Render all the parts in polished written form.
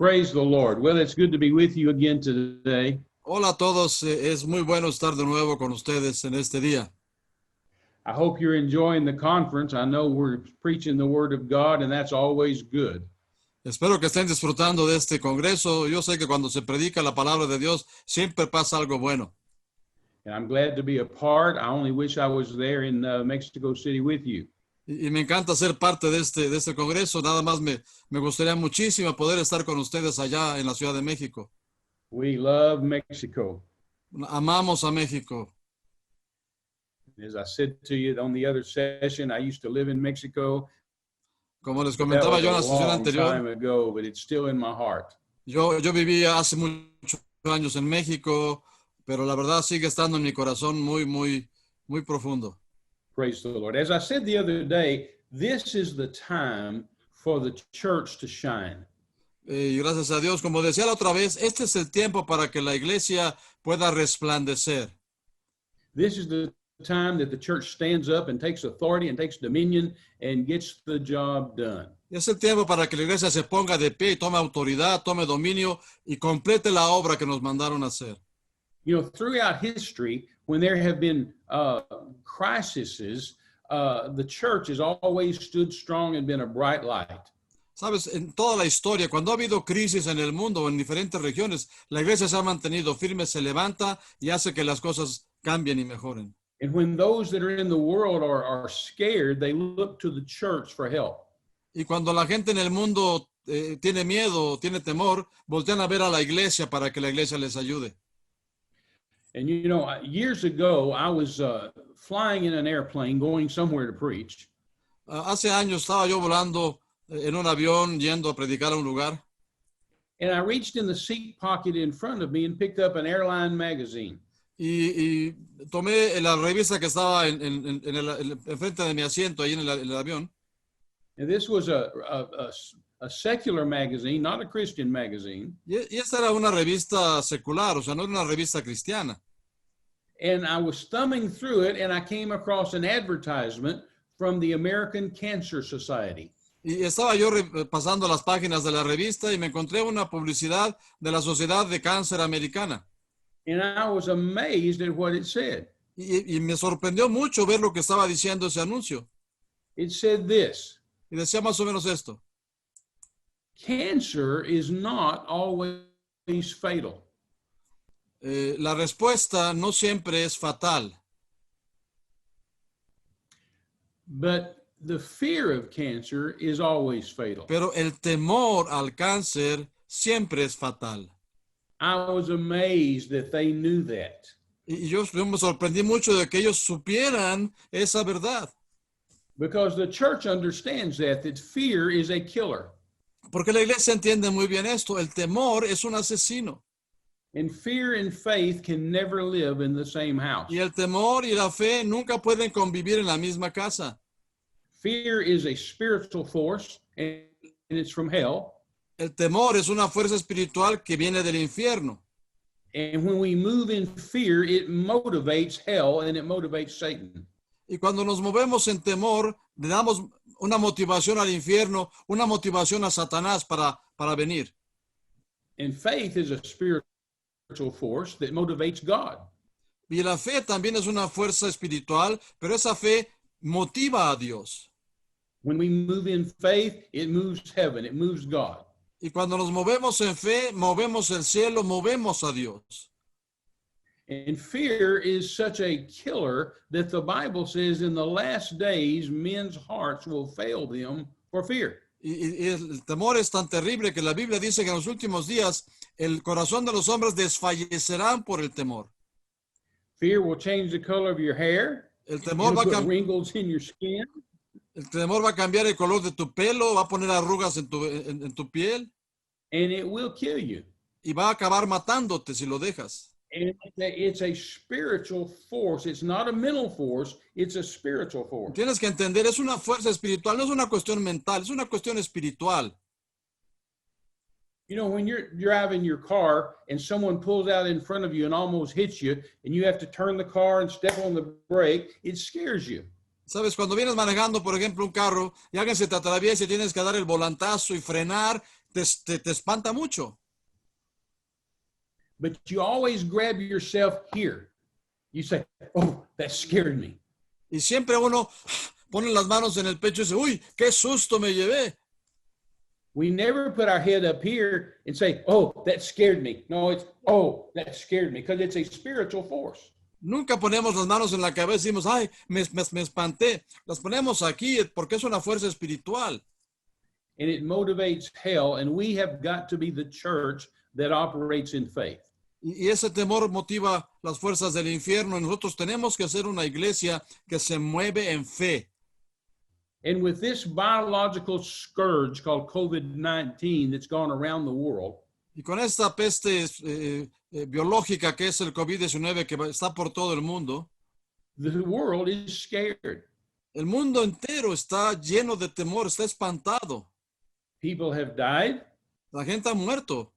Praise the Lord. Well, it's good to be with you again today. Hola a todos, es muy bueno estar de nuevo con ustedes en este día. I hope you're enjoying the conference. I know we're preaching the Word of God, and that's always good. Espero que estén disfrutando de este congreso. Yo sé que cuando se predica la palabra de Dios siempre pasa algo bueno. And I'm glad to be a part. I only wish I was there in Mexico City with you. Y me encanta ser parte de este congreso. Nada más me gustaría muchísimo poder estar con ustedes allá en la Ciudad de México. We love Mexico. Amamos a México. As I said to you on the other session, I used to live in Mexico. Como les That comentaba was yo en a la sesión long time anterior, ago, but it's still in my heart. yo viví hace muchos años en México, pero la verdad sigue estando en mi corazón muy profundo. Praise the Lord. As I said the other day, this is the time for the church to shine. Y gracias a Dios, como decía la otra vez, este es el tiempo para que la iglesia pueda resplandecer. This is the time that the church stands up and takes authority and takes dominion and gets the job done. Es el tiempo para que la iglesia se ponga de pie y tome autoridad, tome dominio y complete la obra que nos mandaron a hacer. You know, throughout history, when there have been crises, the church has always stood strong and been a bright light. Sabes, en toda la historia, cuando ha habido crisis en el mundo o en diferentes regiones, la iglesia se ha mantenido firme, se levanta y hace que las cosas cambien y mejoren. And when those that are in the world are scared, they look to the church for help. Y cuando la gente en el mundo tiene miedo, tiene temor, voltean a ver a la iglesia para que la iglesia les ayude. And you know, years ago, I was flying in an airplane going somewhere to preach. Hace años estaba yo volando en un avión yendo a predicar a un lugar And I reached in the seat pocket in front of me and picked up an airline magazine. y tomé la revista que estaba enfrente de mi asiento ahí en el avión. And this was a secular magazine, not a Christian magazine. Y esta era una revista secular, o sea, no era una revista cristiana. And I was thumbing through it and I came across an advertisement from the American Cancer Society. Y estaba yo pasando las páginas de la revista y me encontré una publicidad de la Sociedad de Cáncer Americana. And I was amazed at what it said. Y me sorprendió mucho ver lo que estaba diciendo ese anuncio. It said this: Y decía más o menos esto: cancer is not always fatal. La respuesta no siempre es fatal, But the fear of cancer is always fatal. pero el temor al cáncer siempre es fatal. I was amazed that they knew that. Y yo me sorprendí mucho de que ellos supieran esa verdad, Because the church understands that fear is a killer. porque la iglesia entiende muy bien esto. El temor es un asesino. And fear and faith can never live in the same house. Y el temor y la fe nunca pueden convivir en la misma casa. Fear is a spiritual force, and it's from hell. El temor es una fuerza espiritual que viene del infierno. And when we move in fear, it motivates hell and it motivates Satan. Y cuando nos movemos en temor, le damos una motivación al infierno, una motivación a Satanás para venir. And faith is a spiritual force that motivates God. Y la fe también es una fuerza espiritual, pero esa fe motiva a Dios. When we move in faith, it moves heaven, it moves God. Y cuando nos movemos en fe, movemos el cielo, movemos a Dios. And fear is such a killer that the Bible says in the last days, men's hearts will fail them for fear. Y el temor es tan terrible que la Biblia dice que en los últimos días el corazón de los hombres desfallecerán por el temor. Fear will change the color of your hair. El temor It'll put wrinkles in your skin. El temor va a cambiar el color de tu pelo, va a poner arrugas en tu piel. And it will kill you. Y va a acabar matándote si lo dejas. And it's a spiritual force. It's not a mental force. It's a spiritual force. Tienes que entender, es una fuerza espiritual, no es una cuestión mental, es una cuestión espiritual. You know, when you're driving your car and someone pulls out in front of you and almost hits you, and you have to turn the car and step on the brake, it scares you. Sabes, cuando vienes manejando, por ejemplo, un carro y alguien se te atraviesa y tienes que dar el volantazo y frenar, te espanta mucho. But you always grab yourself here. You say, oh, that scared me. Y siempre uno pone las manos en el pecho y dice, uy, qué susto me llevé. We never put our head up here and say, oh, that scared me. No, it's, oh, that scared me, because it's a spiritual force. Nunca ponemos las manos en la cabeza y decimos, ay, me espanté. Las ponemos aquí porque es una fuerza espiritual. And it motivates hell, and we have got to be the church that operates in faith. Y ese temor motiva las fuerzas del infierno. Y nosotros tenemos que ser una iglesia que se mueve en fe. And with this biological scourge called COVID-19 that's gone around the world, Y con esta peste biológica que es el COVID-19 que está por todo el mundo, the world is scared. el mundo entero está lleno de temor, está espantado. People have died. La gente ha muerto.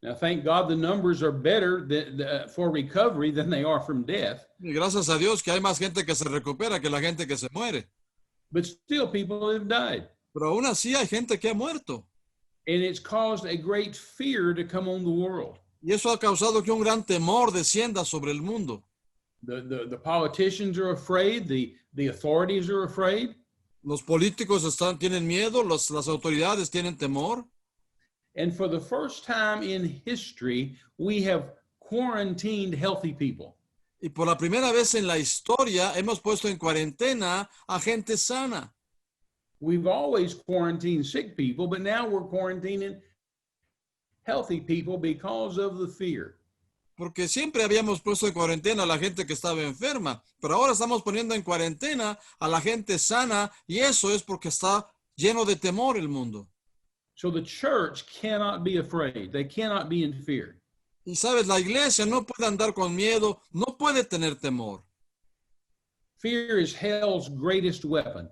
Now, thank God the numbers are better for recovery than they are from death. Y gracias a Dios que hay más gente que se recupera que la gente que se muere. But still, people have died. Pero aún así hay gente que ha muerto. And it's caused a great fear to come on the world. Y eso ha causado que un gran temor descienda sobre el mundo. The politicians are afraid. The authorities are afraid. Los políticos tienen miedo, las autoridades tienen temor. And for the first time in history, we have quarantined healthy people. Y por la primera vez en la historia hemos puesto en cuarentena a gente sana. We've always quarantined sick people, but now we're quarantining healthy people because of the fear. Porque siempre habíamos puesto en cuarentena a la gente que estaba enferma, pero ahora estamos poniendo en cuarentena a la gente sana y eso es porque está lleno de temor el mundo. So the church cannot be afraid. They cannot be in fear. Y sabes, la iglesia no puede andar con miedo, no puede tener temor. Fear is hell's greatest weapon.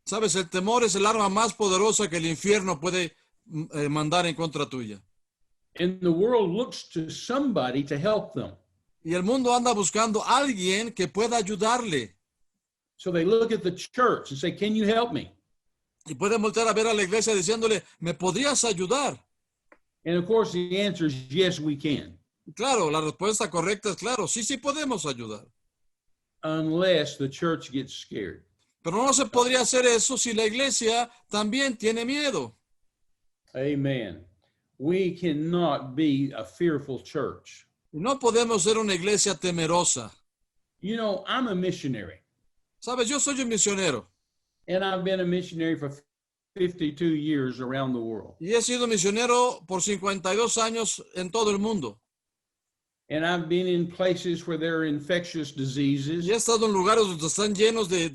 Sabes, el temor es el arma más poderosa que el infierno puede mandar en contra tuya. And the world looks to somebody to help them. Y el mundo anda buscando a alguien que pueda ayudarle. So they look at the church and say, can you help me? Y pueden voltear a ver a la iglesia diciéndole, ¿me podrías ayudar? And of course, the answer is yes, we can. Y claro, la respuesta correcta es claro, sí, sí podemos ayudar. Unless the church gets scared. Pero no se podría hacer eso si la iglesia también tiene miedo. Amen. We cannot be a fearful church. Y no podemos ser una iglesia temerosa. You know, I'm a missionary, Sabes, yo soy un misionero and I've been a missionary for 52 years around the world. y he sido misionero por 52 años en todo el mundo. And I've been in places where there are infectious diseases, Y he estado en lugares donde están llenos de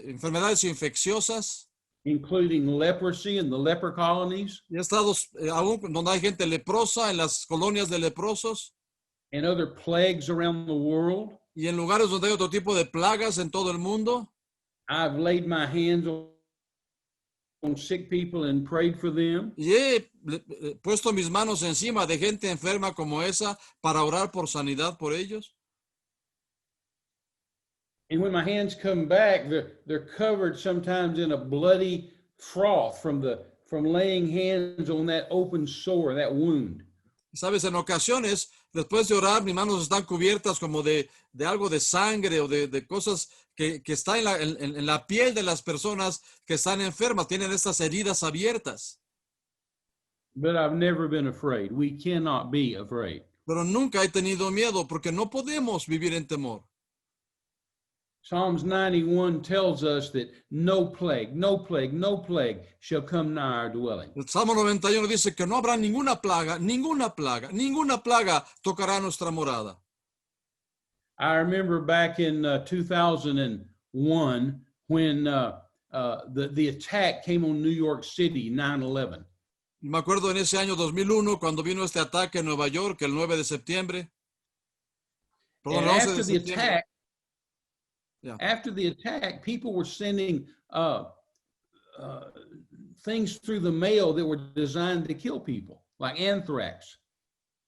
enfermedades infecciosas. including leprosy and the leper colonies Y he estado aún donde hay gente leprosa, en las colonias de leprosos. and other plagues around the world. Y en lugares donde hay otro tipo de plagas en todo el mundo. I've laid my hands on sick people and prayed for them. Y he puesto mis manos encima de gente enferma como esa para orar por sanidad por ellos. And when my hands come back, they're covered sometimes in a bloody froth from laying hands on that open sore, that wound. Sabes, en ocasiones, después de orar, mis manos están cubiertas como de algo de sangre o de cosas que está en la piel de las personas que están enfermas, tienen estas heridas abiertas. But I've never been afraid. We cannot be afraid. Pero nunca he tenido miedo porque no podemos vivir en temor. Psalms 91 tells us that no plague shall come nigh our dwelling. El Salmo 91 dice que no habrá ninguna plaga tocará nuestra morada. I remember back in 2001 when the attack came on New York City, 9/11. Me acuerdo en ese año 2001 cuando vino este ataque en Nueva York, el 9 de septiembre. Perdón, And el 11 after de the septiembre. attack, Yeah. after the attack, people were sending things through the mail that were designed to kill people, like anthrax.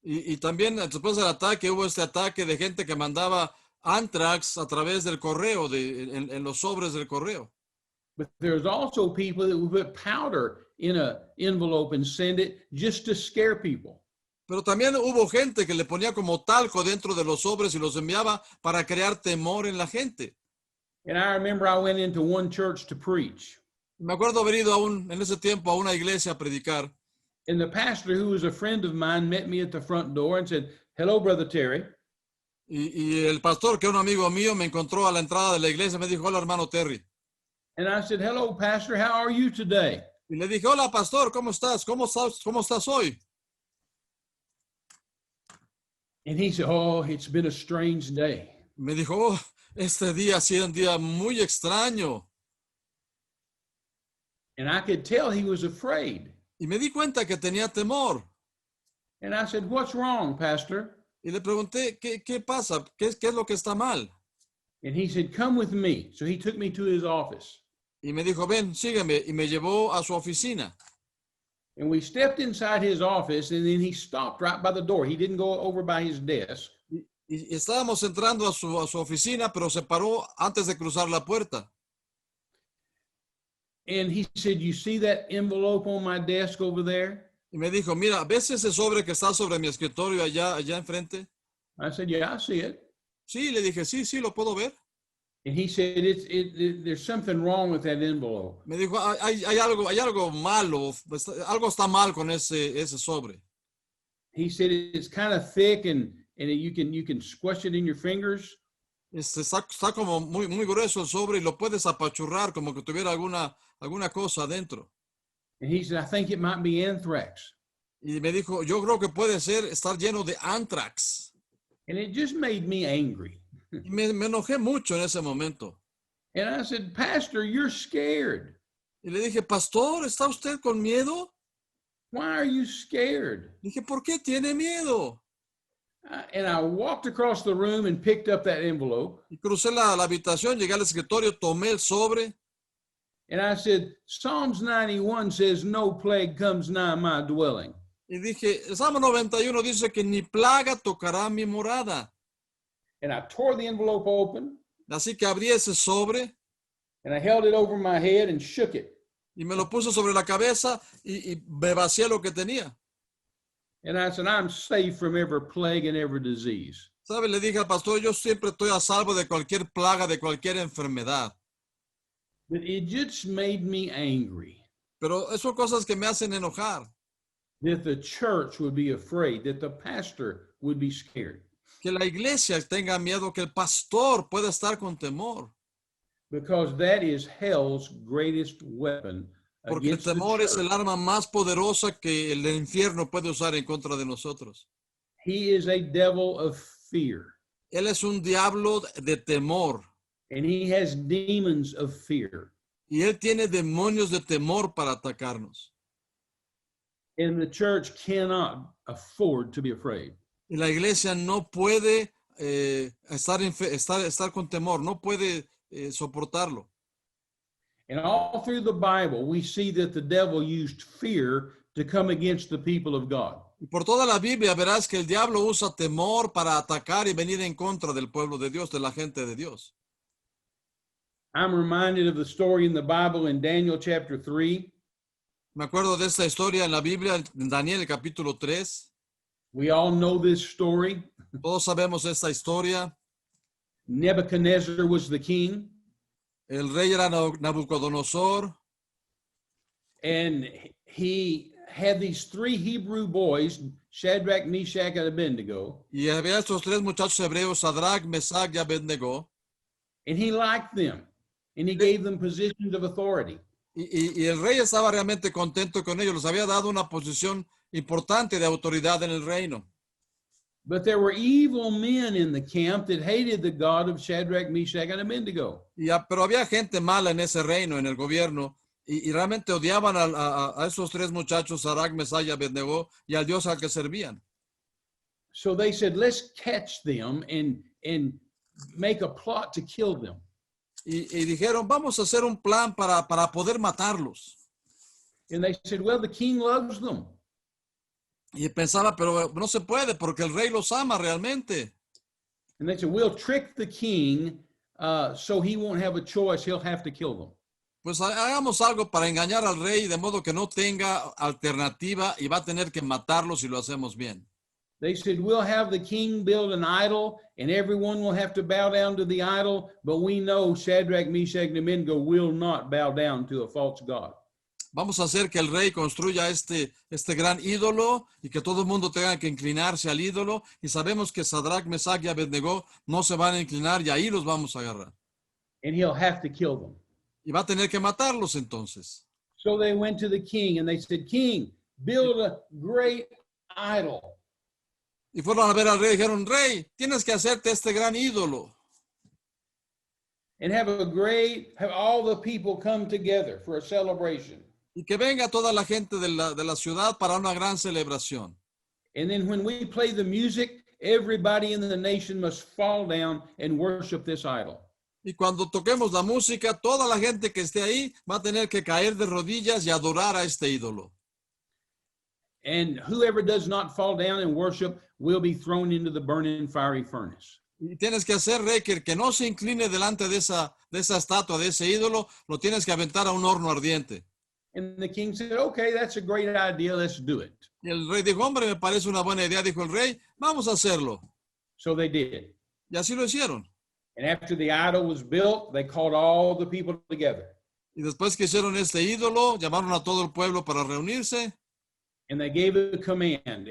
Y también después del ataque hubo este ataque de gente que mandaba anthrax a través del correo, en los sobres del correo. But there's also people that will put powder in an envelope and send it just to scare people. Pero también hubo gente que le ponía como talco dentro de los sobres y los enviaba para crear temor en la gente. And I remember I went into one church to preach. Me acuerdo haber ido en ese tiempo a una iglesia a predicar. And the pastor, who was a friend of mine, met me at the front door and said, "Hello, Brother Terry." Y el pastor, que era un amigo mío, me encontró a la entrada de la iglesia y me dijo, hola, hermano Terry. And I said, "Hello, Pastor. How are you today?" Y le dije, hola, pastor, ¿cómo estás? ¿Cómo estás hoy? And he said, "Oh, it's been a strange day." Me dijo, oh, este día ha sido un día muy extraño. And I could tell he was afraid. Y me di cuenta que tenía temor. And I said, "What's wrong, Pastor?" Y le pregunté, ¿qué pasa? ¿Qué es lo que está mal? And he said, "Come with me." So he took me to his office. Y me dijo, ven, sígueme. Y me llevó a su oficina. And we stepped inside his office, and then he stopped right by the door. He didn't go over by his desk. Y estábamos entrando a su oficina, pero se paró antes de cruzar la puerta. And he said, "You see that envelope on my desk over there?" Y me dijo, mira, ¿ves ese sobre que está sobre mi escritorio allá enfrente? I said, "Yeah, I see it." Sí, le dije, sí, lo puedo ver. And he said, "There's something wrong with that envelope." Me dijo, hay algo malo, algo está mal con ese sobre. He said, "It's kind of thick, and you can squash it in your fingers." Está como muy grueso el sobre y lo puedes apachurrar como que tuviera alguna cosa adentro. And he said, "I think it might be anthrax." Y me dijo, yo creo que puede estar lleno de anthrax. And it just made me angry. Y me enojé mucho en ese momento. And I said, "Pastor, you're scared. Y le dije, pastor, ¿está usted con miedo? Why are you scared?" Dije, ¿por qué tiene miedo? And I walked across the room and picked up that envelope. Y crucé la habitación, llegué al escritorio, tomé el sobre. And I said, "Psalms 91 says no plague comes nigh my dwelling." Y dije, el Salmo 91 dice que ni plaga tocará mi morada. And I tore the envelope open, Así que abrí ese sobre and I held it over my head and shook it. y me lo puse sobre la cabeza y me vacié lo que tenía. And I said, "I'm safe from every plague and every disease." ¿Sabe? Le dije al pastor, yo siempre estoy a salvo de cualquier plaga, de cualquier enfermedad. But it just made me angry Pero son cosas que me hacen enojar. that the church would be afraid, that the pastor would be scared. Que la iglesia tenga miedo, que el pastor pueda estar con temor. Because that is hell's greatest weapon Porque el against the temor es church. el arma más poderosa que el infierno puede usar en contra de nosotros. He is a devil of fear, Él es un diablo de temor. and he has demons of fear. Y él tiene demonios de temor para atacarnos. And the church cannot afford to be afraid. Y la iglesia no puede estar con temor, no puede soportarlo. And all through the Bible, we see that the devil used fear to come against the people of God. Y por toda la Biblia verás que el diablo usa temor para atacar y venir en contra del pueblo de Dios, de la gente de Dios. I'm reminded of the story in the Bible in Daniel chapter 3. Me acuerdo de esta historia en la Biblia, en Daniel capítulo 3. We all know this story. Todos sabemos esta historia. Nebuchadnezzar was the king, El rey era Nabucodonosor and he had these three Hebrew boys, Shadrach, Meshach, and Abednego, y había estos tres muchachos hebreos, Sadrach, Mesach y Abednego, and he liked them, and he gave them positions of authority. y el rey estaba realmente contento con ellos, les había dado una posición importante de autoridad en el reino. But there were evil men in the camp that hated the God of Shadrach, Meshach, and Abednego. Pero había gente mala en ese reino, en el gobierno, y realmente odiaban a esos tres muchachos, Sadrach, Mesach y Abednego, y al Dios al que servían. So they said, "Let's catch them and make a plot to kill them." Y dijeron, vamos a hacer un plan para poder matarlos. And they said, "Well, the king loves them." Y pensaba, pero no se puede porque el rey los ama realmente. And they said, "We'll trick the king so he won't have a choice. He'll have to kill them." Pues hagamos algo para engañar al rey de modo que no tenga alternativa y va a tener que matarlo si lo hacemos bien. They said, we'll have the king build an idol and everyone will have to bow down to the idol, but we know Shadrach, Meshach, and Abednego will not bow down to a false god. Vamos a hacer que el rey construya este gran ídolo y que todo el mundo tenga que inclinarse al ídolo. Y sabemos que Sadrach, Mesach y Abednego no se van a inclinar y ahí los vamos a agarrar. And he'll have to kill them. Y va a tener que matarlos entonces. So they went to the king and they said, King, build a great idol. Y fueron a ver al rey y dijeron, rey, tienes que hacerte este gran ídolo. And have all the people come together for a celebration. Y que venga toda la gente de la ciudad para una gran celebración. And then when we play the music, everybody in the nation must fall down and worship this idol. Y cuando toquemos la música, toda la gente que esté ahí va a tener que caer de rodillas y adorar a este ídolo. And whoever does not fall down and worship will be thrown into the burning fiery furnace. Y tienes que hacer, rey, que el que no se incline delante de esa estatua, de ese ídolo, lo tienes que aventar a un horno ardiente. And the king said, okay, that's a great idea. Let's do it. Y el rey dijo, hombre, me parece una buena idea, dijo el rey, vamos a hacerlo. So they did. Y así lo hicieron. And after the idol was built, they called all the people together. Y después que hicieron este ídolo, llamaron a todo el pueblo para reunirse. And they gave a command.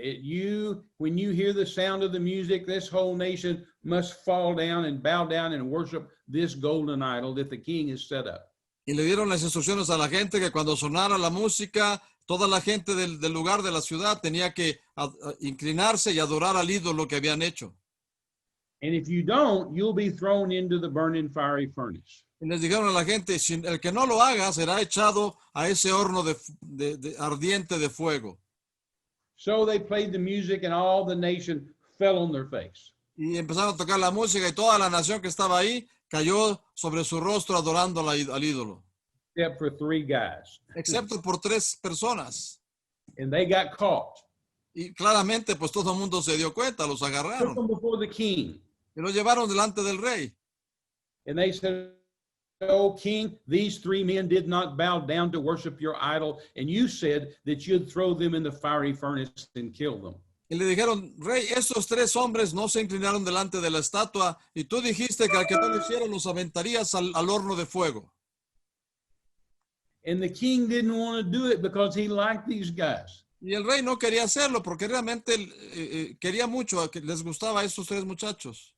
When you hear the sound of the music, this whole nation must fall down and bow down and worship this golden idol that the king has set up. Y le dieron las instrucciones a la gente que cuando sonara la música, toda la gente del lugar de la ciudad tenía que inclinarse y adorar al ídolo que habían hecho. And if you don't, you'll be thrown into the burning fiery furnace. Y les dijeron a la gente, el que no lo haga será echado a ese horno ardiente de fuego. So they played the music and all the nation fell on their face. Y empezaron a tocar la música y toda la nación que estaba ahí cayó sobre su rostro adorando al ídolo. Except for 3 guys. Excepto por 3 personas. And they got caught. Y claramente pues todo el mundo se dio cuenta, los Took agarraron. them before the king. Y los llevaron delante del rey. And they said, oh, king, these 3 men did not bow down to worship your idol. And you said that you'd throw them in the fiery furnace and kill them. Y le dijeron, rey, estos 3 hombres no se inclinaron delante de la estatua y tú dijiste que al que no lo hiciera los aventarías al horno de fuego. And the king didn't want to do it because he liked these guys. Y el rey no quería hacerlo porque realmente quería mucho, que les gustaba a estos 3 muchachos.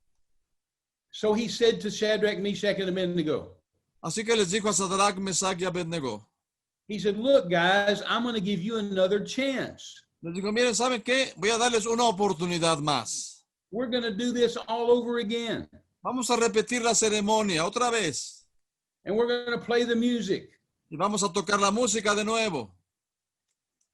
So he said to Shadrach, Meshach, and Abednego, Así que les dijo a Sadrach, Mesach y Abednego. he said, look, guys, I'm going to give you another chance. Les dijo, miren, ¿saben qué? Voy a darles una oportunidad más. We're going to do this all over again. Vamos a repetir la ceremonia otra vez. And we're going to play the music. Y vamos a tocar la música de nuevo.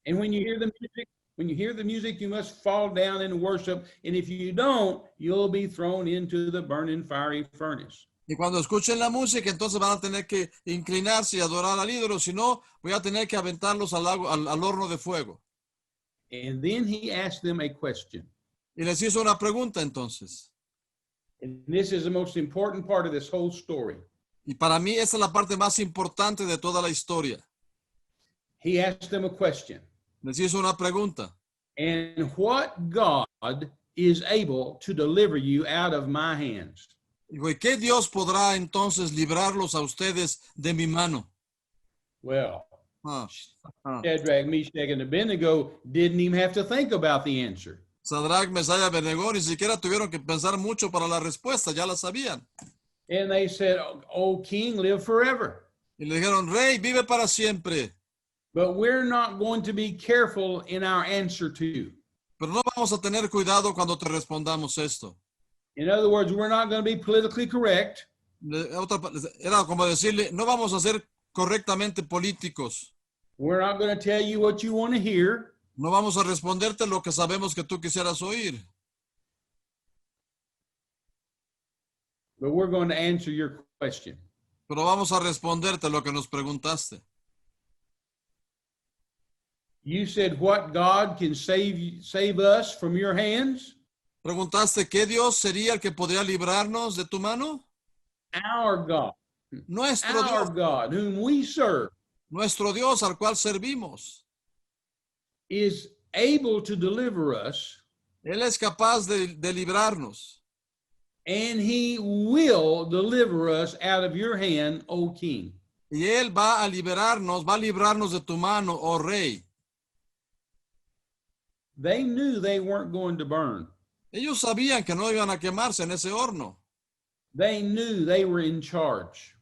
And when you hear the music, you must fall down and worship. And if you don't, you'll be thrown into the burning fiery furnace. Y cuando escuchen la música, entonces van a tener que inclinarse y adorar al ídolo. Si no, voy a tener que aventarlos al horno de fuego. And then he asked them a question. Y les hizo una pregunta entonces. And this is the most important part of this whole story. Y para mí esa es la parte más importante de toda la historia. He asked them a question. Les hizo una pregunta. And what God is able to deliver you out of my hands? Dijo, ¿y qué Dios podrá entonces librarlos a ustedes de mi mano? Well, Ah, Shadrach, Meshach, and Abednego didn't even have to think about the answer. Sadrach, Mesach y Abednego ni siquiera tuvieron que pensar mucho para la respuesta, ya la sabían. And they said, oh, king, live forever. Y le dijeron, rey, vive para siempre. But we're not going to be careful in our answer to you. Pero no vamos a tener cuidado cuando te respondamos esto. In other words, we're not going to be politically correct. Era como decirle, no vamos a ser correctamente políticos. We're not going to tell you what you want to hear. No vamos a responderte lo que sabemos que tú quisieras oír. But we're going to answer your question. Pero vamos a responderte lo que nos preguntaste. You said what God can save us from your hands? Preguntaste, ¿qué Dios sería el que podría librarnos de tu mano? Our God. Nuestro Our Dios, God, whom we serve, nuestro Dios al cual servimos. is able to deliver us, Él es capaz de librarnos. and he will deliver us out of your hand, O king. Y Él va a liberarnos, va a librarnos de tu mano, oh rey. They knew they weren't going to burn. Ellos sabían que no iban a quemarse en ese horno. They knew they were in charge.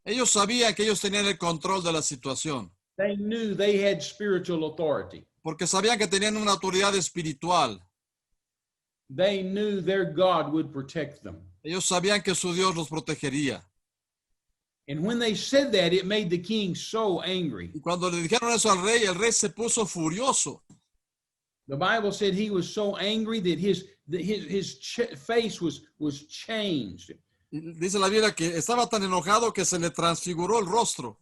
Ellos sabían que ellos tenían el control de la situación. They knew they had spiritual authority. Porque sabían que tenían una autoridad espiritual. They knew their God would protect them. Ellos sabían que su Dios los protegería. And when they said that, it made the king so angry. Y cuando le dijeron eso al rey, el rey se puso furioso. The Bible said he was so angry that his face was changed. Y dice la Biblia que estaba tan enojado que se le transfiguró el rostro.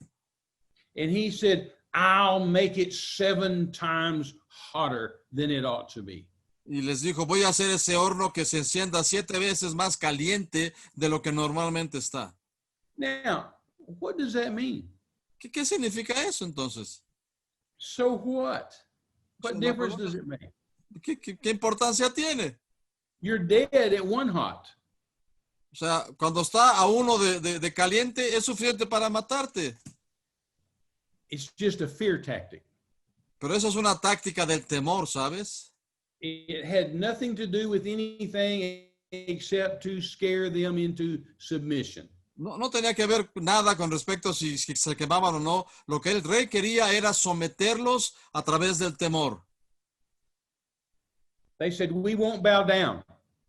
And he said, I'll make it 7 times hotter than it ought to be. Y les dijo, voy a hacer ese horno que se encienda 7 veces más caliente de lo que normalmente está. Now, what does that mean? ¿Qué significa eso entonces? So what? What So difference what? does it make? ¿Qué importancia tiene? You're dead at one hot. O sea, cuando está a uno de caliente, es suficiente para matarte. It's just a fear tactic. Pero eso es una táctica del temor, ¿sabes? It had nothing to do with anything except to scare them into submission. No tenía que ver nada con respecto a si se quemaban o no. Lo que el rey quería era someterlos a través del temor. They said, we won't bow down.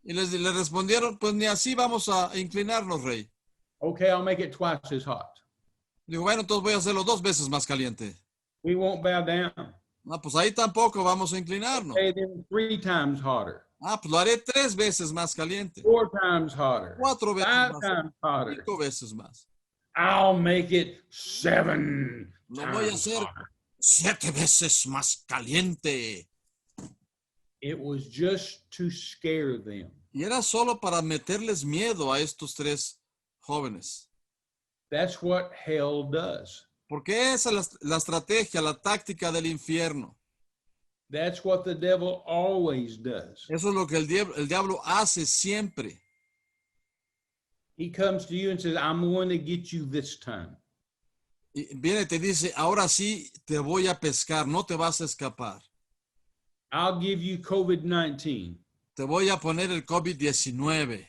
Y le respondieron, pues ni así vamos a inclinarnos, rey. Okay, I'll make it twice as hot. Digo, bueno, entonces voy a hacerlo 2 veces más caliente. We won't bow down. No, pues ahí tampoco vamos a inclinarnos. Okay, then 3 times hotter. Ah, pues lo haré 3 veces más caliente. 4 times hotter. 4 veces 5 más. times hotter. 5 veces más. I'll make it 7 Lo voy a times hacer hotter. 7 veces más caliente. It was just to scare them. Y era solo para meterles miedo a estos 3 jóvenes. That's what hell does. Porque esa es la estrategia, la táctica del infierno. That's what the devil always does. Eso es lo que el diablo hace siempre. He comes to you and says, I'm going to get you this time. Y viene y te dice, ahora sí te voy a pescar, no te vas a escapar. I'll give you COVID-19. Te voy a poner el COVID-19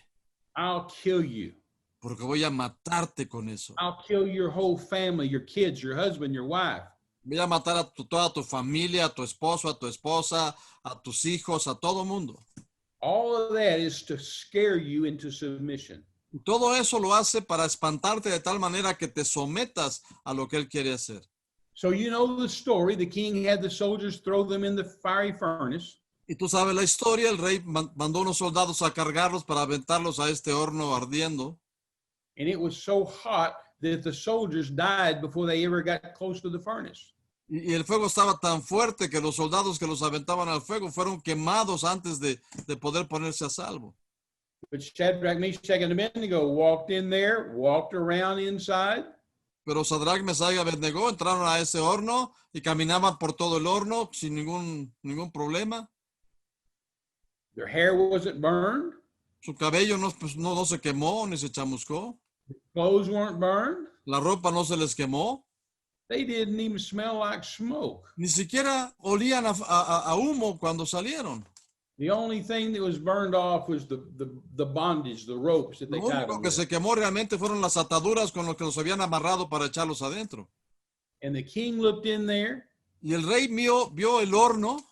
I'll kill you. porque voy a matarte con eso. I'll kill your whole family, your kids, your husband, your wife. Voy a matar a toda tu familia, a tu esposo, a tu esposa, a tus hijos, a todo mundo. All of that is to scare you into submission. Y todo eso lo hace para espantarte de tal manera que te sometas a lo que él quiere hacer. So you know the story. The king had the soldiers throw them in the fiery furnace. Y tú sabes la historia, el rey mandó unos soldados a cargarlos para aventarlos a este horno ardiendo. And it was so hot that the soldiers died before they ever got close to the furnace. Y el fuego estaba tan fuerte que los soldados que los aventaban al fuego fueron quemados antes de poder ponerse a salvo. But Shadrach, Meshach, and Abednego walked in there, walked around inside. Pero Sadrach, Mesach y Abednego entraron a ese horno y caminaban por todo el horno sin ningún problema. Their hair wasn't burned. Su cabello no se quemó ni se chamuscó. Clothes weren't burned. La ropa no se les quemó. They didn't even smell like smoke. Ni siquiera olían a humo cuando salieron. The only thing that was burned off was the bondage, the ropes that they Lo tied único them que with. se quemó realmente fueron las ataduras con las que los habían amarrado para echarlos adentro. And the king looked in there Y el rey vio el horno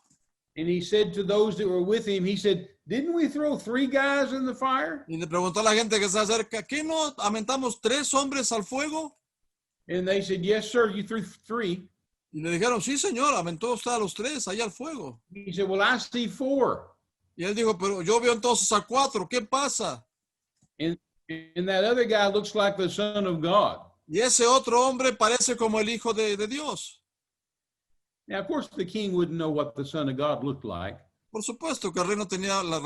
and he said to those that were with him, he said, didn't we throw 3 guys in the fire? y le preguntó a la gente que está cerca, ¿qué no aventamos 3 hombres al fuego? And they said, yes, sir, you threw 3. Y le dijeron, sí, señor, aventó usted a los 3 allá al fuego. He said, well, I see 4. Y él dijo, pero yo veo entonces a 4, ¿qué pasa? And that other guy looks like the Son of God. Y ese otro hombre parece como el Hijo de Dios. Now, of course, the king wouldn't know what the Son of God looked like. Por supuesto que el rey no tenía la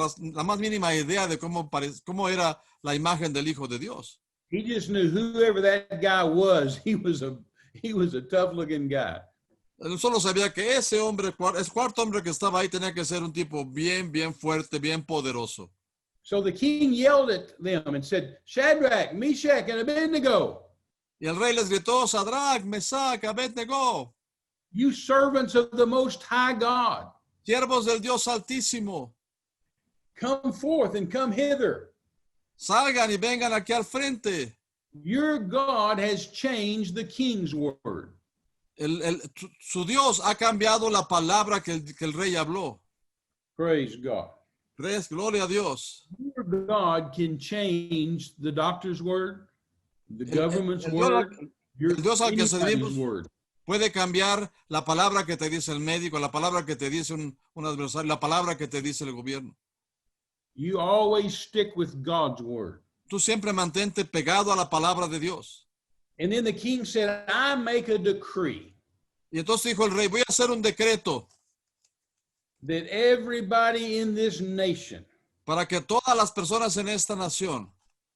más mínima idea de cómo era la imagen del Hijo de Dios. He just knew whoever that guy was, he was a tough-looking guy. Él solo sabía que ese hombre, el cuarto hombre que estaba ahí tenía que ser un tipo bien, bien fuerte, bien poderoso. So the king yelled at them and said, Shadrach, Meshach, and Abednego, Y el rey les gritó, Sadrach, Mesach, Abednego, you servants of the Most High God, siervos del Dios Altísimo, come forth and come hither. salgan y vengan aquí al frente. Your God has changed the king's word. Su Dios ha cambiado la palabra que el rey habló. Praise God. Gloria a Dios. Your God can change the doctor's word, the government's el word, el Dios al que anybody's servimos word. puede cambiar la palabra que te dice el médico, la palabra que te dice un adversario, la palabra que te dice el gobierno. You always stick with God's word. Tú siempre mantente pegado a la palabra de Dios. And then the king said, I make a decree Y entonces dijo el rey, voy a hacer un decreto that everybody in this nation, para que todas las personas en esta nación,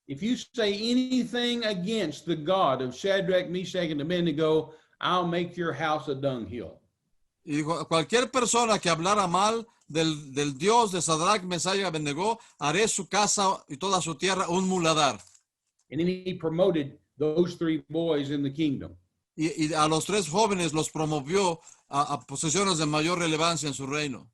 if you say anything against the God of Shadrach, Meshach, and Abednego, I'll make your house a dunghill. y dijo, cualquier persona que hablara mal del Dios de Sadrach, Mesach y Abednego, haré su casa y toda su tierra un muladar. And then he promoted those three boys in the kingdom. Y a los tres jóvenes los promovió a posiciones de mayor relevancia en su reino.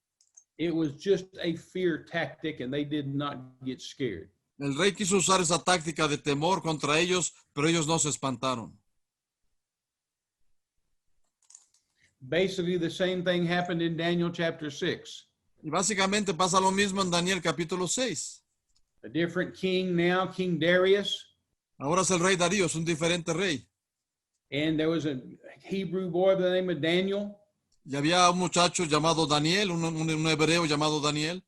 It was just a fear tactic, and they did not get scared. El rey quiso usar esa táctica de temor contra ellos, pero ellos no se espantaron. Basically, the same thing happened in Daniel chapter 6. Y básicamente pasa lo mismo en Daniel capítulo 6. A different king now, King Darius, Ahora es el rey Darío, es un diferente rey. and there was a Hebrew boy by the name of Daniel, Y había un muchacho llamado Daniel, un hebreo llamado Daniel.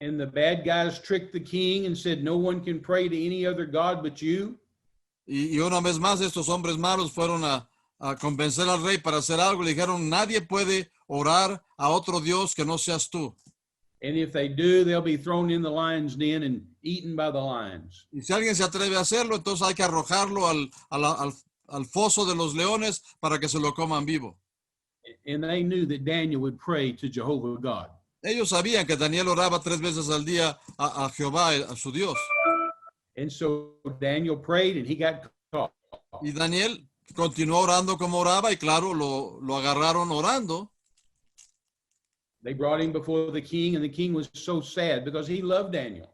and the bad guys tricked the king and said, no one can pray to any other God but you. Y una vez más estos hombres malos fueron a convencer al rey para hacer algo. Le dijeron, nadie puede orar a otro Dios que no seas tú. And if they do, they'll be thrown in the lion's den and eaten by the lions. Y si alguien se atreve a hacerlo, entonces hay que arrojarlo al foso de los leones para que se lo coman vivo. And they knew that Daniel would pray to Jehovah God. Ellos sabían que Daniel oraba 3 veces al día a Jehová, a su Dios. And so Daniel prayed and he got caught. Y Daniel continuó orando como oraba y claro, lo agarraron orando. They brought him before the king, and the king was so sad because he loved Daniel.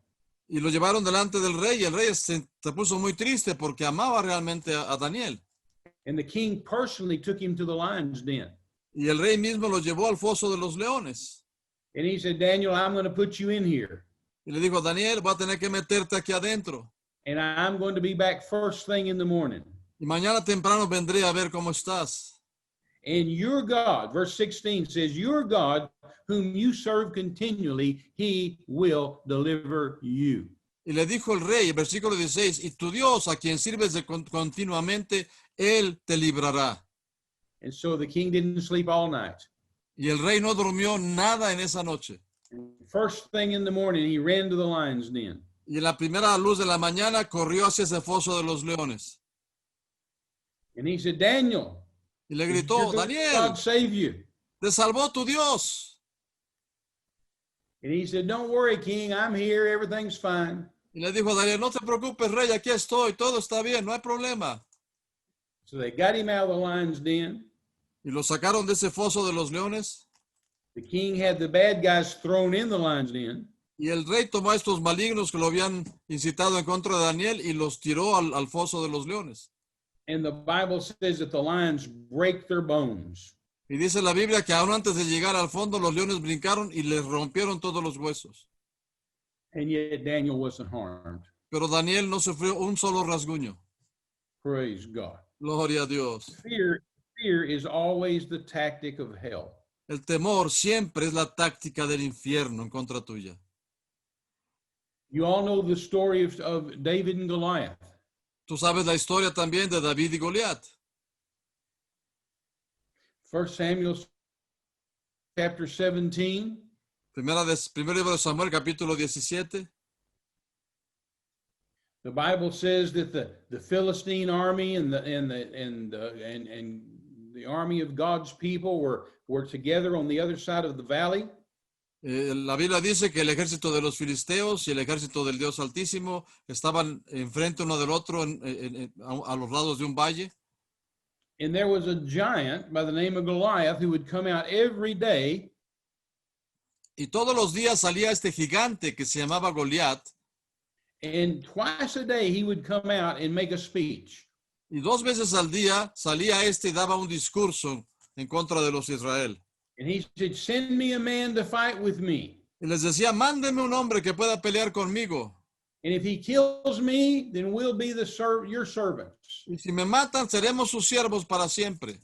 Y lo llevaron delante del rey y el rey se puso muy triste porque amaba realmente a Daniel. And the king personally took him to the lion's den. Y el rey mismo lo llevó al foso de los leones. And he said, Daniel, I'm going to put you in here. Y le dijo, Daniel, voy a tener que meterte aquí adentro. And I'm going to be back first thing in the morning. Y mañana temprano vendré a ver cómo estás. And your God, verse 16 says, your God, whom you serve continually, he will deliver you. Y le dijo el rey, versículo 16, y tu Dios, a quien sirves continuamente, él te librará. And so the king didn't sleep all night. Y el rey no durmió nada en esa noche. First thing in the morning, he ran to the lion's den. Y en la primera luz de la mañana corrió hacia ese foso de los leones. And he said, Daniel, Y le did gritó, your Daniel, God save you? te salvó tu Dios. And he said, don't worry, king, I'm here, everything's fine. Y le dijo a Daniel, no te preocupes, rey, aquí estoy, todo está bien, no hay problema. So they got him out of the lion's den. Y lo sacaron de ese foso de los leones. The king had the bad guys thrown in the lion's den. Y el rey tomó a estos malignos que lo habían incitado en contra de Daniel y los tiró al foso de los leones. And the Bible says that the lions break their bones. Y dice la Biblia que aún antes de llegar al fondo, los leones brincaron y les rompieron todos los huesos. And yet Daniel wasn't harmed. Pero Daniel no sufrió un solo rasguño. Praise God. Gloria a Dios. Fear is always the tactic of hell. El temor siempre es la táctica del infierno en contra tuya. You all know the story of David and Goliath. Tú sabes la historia también de David y Goliat. 1 Samuel chapter 17. Primer libro de Samuel, capítulo 17. The Bible says that the Philistine army and the army of God's people were together on the other side of the valley. La Biblia dice que el ejército de los filisteos y el ejército del Dios Altísimo estaban enfrente uno del otro a los lados de un valle. And there was a giant by the name of Goliath who would come out every day. Y todos los días salía este gigante que se llamaba Goliat. And twice a day he would come out and make a speech. Y 2 veces al día salía este y daba un discurso en contra de los Israel. And he said, send me a man to fight with me. Y les decía, mándenme un hombre que pueda pelear conmigo. And if he kills me, then we'll be your servants. Y si me matan, seremos sus siervos para siempre.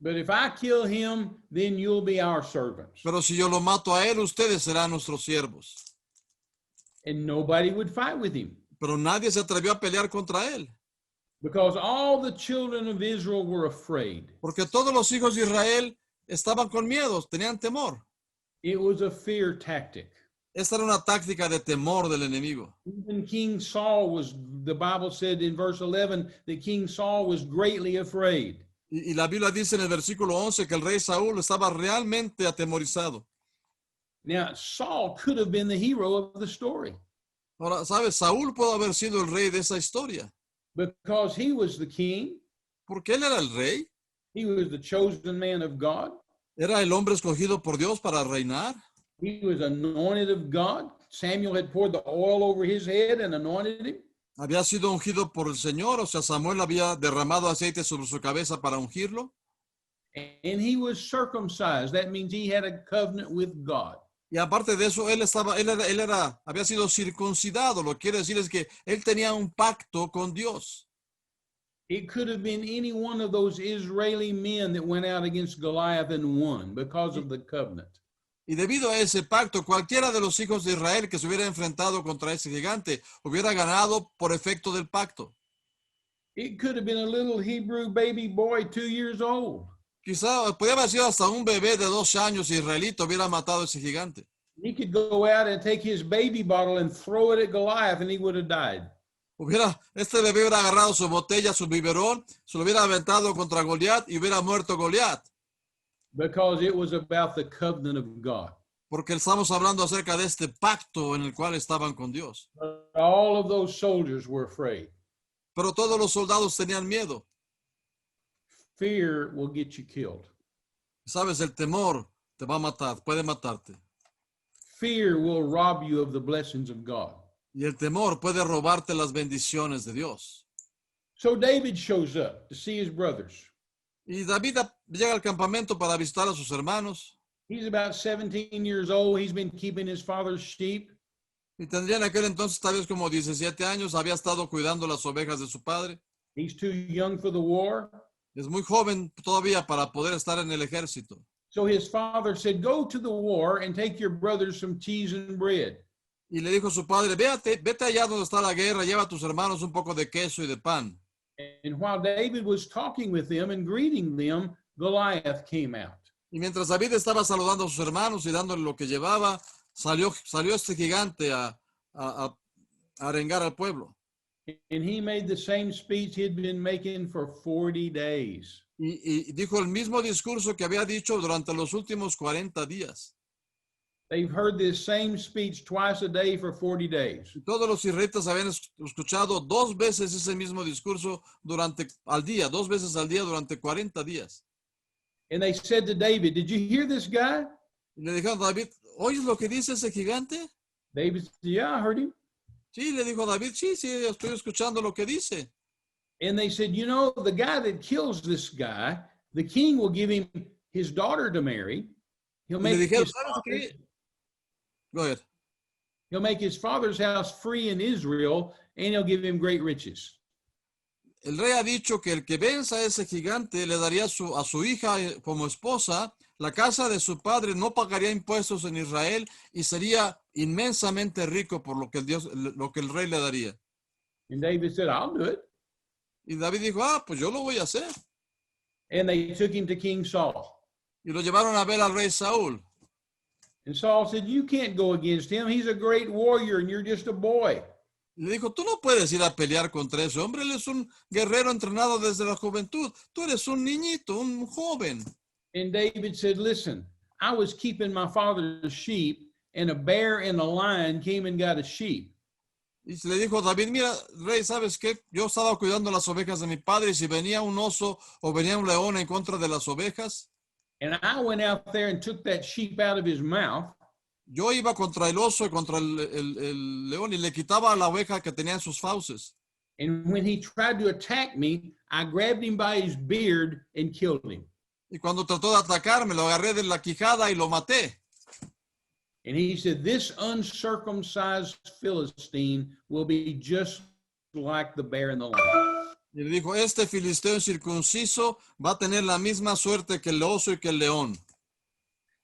But if I kill him, then you'll be our servants. Pero si yo lo mato a él, ustedes serán nuestros siervos. And nobody would fight with him. Pero nadie se atrevió a pelear contra él. Because all the children of Israel were afraid. Porque todos los hijos de Israel estaban con miedo, tenían temor. It was a fear tactic. Esta era una táctica de temor del enemigo. Even King Saul the Bible said in verse 11, that King Saul was greatly afraid. Y la Biblia dice en el versículo 11 que el rey Saúl estaba realmente atemorizado. Now, Saul could have been the hero of the story. Ahora, ¿sabes? Saúl pudo haber sido el rey de esa historia. Because he was the king. Porque él era el rey. He was the chosen man of God. Era el hombre escogido por Dios para reinar. He was anointed of God. Samuel had poured the oil over his head and anointed him. Había sido ungido por el Señor, o sea, Samuel había derramado aceite sobre su cabeza para ungirlo. And he was circumcised. That means he had a covenant with God. Y aparte de eso, había sido circuncidado. Lo que quiere decir es que él tenía un pacto con Dios. It could have been any one of those Israeli men that went out against Goliath and won because of the covenant. Y debido a ese pacto, cualquiera de los hijos de Israel que se hubiera enfrentado contra ese gigante hubiera ganado por efecto del pacto. It could have been a little Hebrew baby boy 2 years old. Quizá podía haber sido hasta un bebé de 2 años israelito hubiera matado a ese gigante. He could go out and take his baby bottle and throw it at Goliath and he would have died. Este bebé hubiera agarrado su botella, su biberón, se lo hubiera aventado contra Goliat y hubiera muerto Goliat. Because it was about the covenant of God. Porque estamos hablando acerca de este pacto en el cual estaban con Dios. But all of those soldiers were afraid. Pero todos los soldados tenían miedo. Fear will get you killed. Sabes, el temor te va a matar, puede matarte. Fear will rob you of the blessings of God. Y el temor puede robarte las bendiciones de Dios. So David shows up to see his brothers. Y David llega al campamento para visitar a sus hermanos. He's about 17 years old. He's been keeping his father's sheep. Y tendría en aquel entonces tal vez como 17 años. Había estado cuidando las ovejas de su padre. He's too young for the war. Es muy joven todavía para poder estar en el ejército. So his father said, go to the war and take your brothers some cheese and bread. Y le dijo a su padre, vete allá donde está la guerra, lleva a tus hermanos un poco de queso y de pan. And while David was talking with them and greeting them, Goliath came out. Y mientras David estaba saludando a sus hermanos y dándole lo que llevaba, salió este gigante a arengar al pueblo. And he made the same speech he'd been making for 40 days. Y dijo el mismo discurso que había dicho durante los últimos 40 días. They've heard this same speech twice a day for 40 days. Y todos los israelitas habían escuchado 2 veces ese mismo discurso al día, 2 veces al día durante 40 días. And they said to David, did you hear this guy? Y le dijeron a David, ¿oyes lo que dice ese gigante? David said, yeah, I heard him. Sí, le dijo David, sí, estoy escuchando lo que dice. And they said, you know, the guy that kills this guy, the king will give him his daughter to marry. He'll make Go ahead. He'll make his father's house free in Israel, and he'll give him great riches. El rey ha dicho que el que venza a ese gigante le daría a su hija como esposa. La casa de su padre no pagaría impuestos en Israel y sería inmensamente rico por lo que el rey le daría. And David said, I'll do it. Y David dijo, pues yo lo voy a hacer. And they took him to King Saul. Y lo llevaron a ver al rey Saúl. And Saul said, you can't go against him. He's a great warrior and you're just a boy. Le dijo, tú no puedes ir a pelear contra ese hombre, él es un guerrero entrenado desde la juventud. Tú eres un niñito, un joven. And David said, listen, I was keeping my father's sheep, and a bear and a lion came and got a sheep. Y le dijo David, mira, rey, ¿sabes qué? Yo estaba cuidando las ovejas de mi padre y si venía un oso o venía un león en contra de las ovejas, And I went out there and took that sheep out of his mouth. yo iba contra el oso y contra el león y le quitaba la oveja que tenía en sus fauces. And when he tried to attack me, I grabbed him by his beard and killed him. Y cuando trató de atacarme, lo agarré de la quijada y lo maté. And he said, this uncircumcised Philistine will be just like the bear and the lion. Y le dijo, este filisteo incircunciso va a tener la misma suerte que el oso y que el león.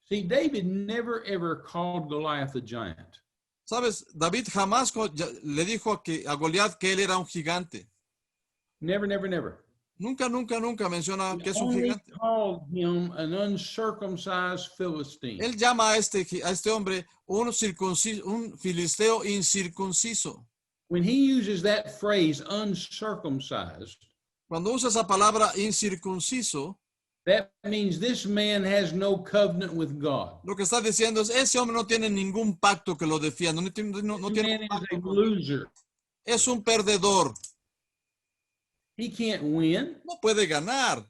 See, David never ever called Goliath a giant. ¿Sabes? David jamás le dijo a Goliat que él era un gigante. Never, never, never. Nunca menciona He que es un only gigante. called him an uncircumcised Philistine. Él llama a este hombre un filisteo incircunciso. When he uses that phrase, uncircumcised, Cuando usa esa palabra incircunciso, that means this man has no covenant with God. lo que está diciendo es, ese hombre no tiene ningún pacto que lo defienda. No tiene This un man is a pacto con- loser. es un perdedor. He can't win. No puede ganar.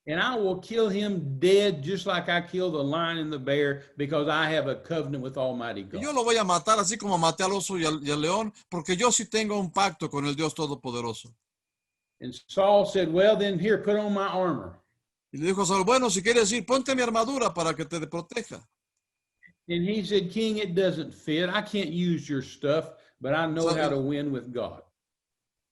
And I will kill him dead just like I killed the lion and the bear because I have a covenant with Almighty Y yo God. lo voy a matar así como maté al oso y al león, porque yo sí tengo un pacto con el Dios Todopoderoso. And Saul said, well, then here, put on my armor. Y le dijo a Saúl, bueno, si quieres ir, ponte mi armadura para que te proteja. And he said, King, it doesn't fit. I can't use your stuff, but I know how to win with God.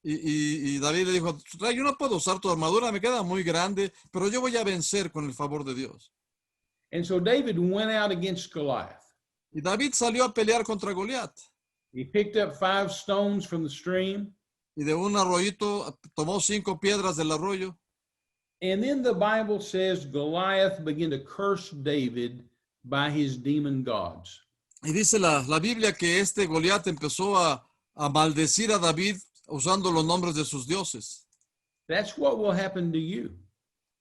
Y David le dijo, "Rey, yo no puedo usar tu armadura, me queda muy grande, pero yo voy a vencer con el favor de Dios." And so David went out against Goliath. Y David salió a pelear contra Goliat. He picked up 5 stones from the stream. Y de un arroyito tomó 5 piedras del arroyo. And then the Bible says Goliath began to curse David by his demon gods. Y dice la Biblia que Goliat empezó a maldecir a David usando los nombres de sus dioses. That's what will happen to you.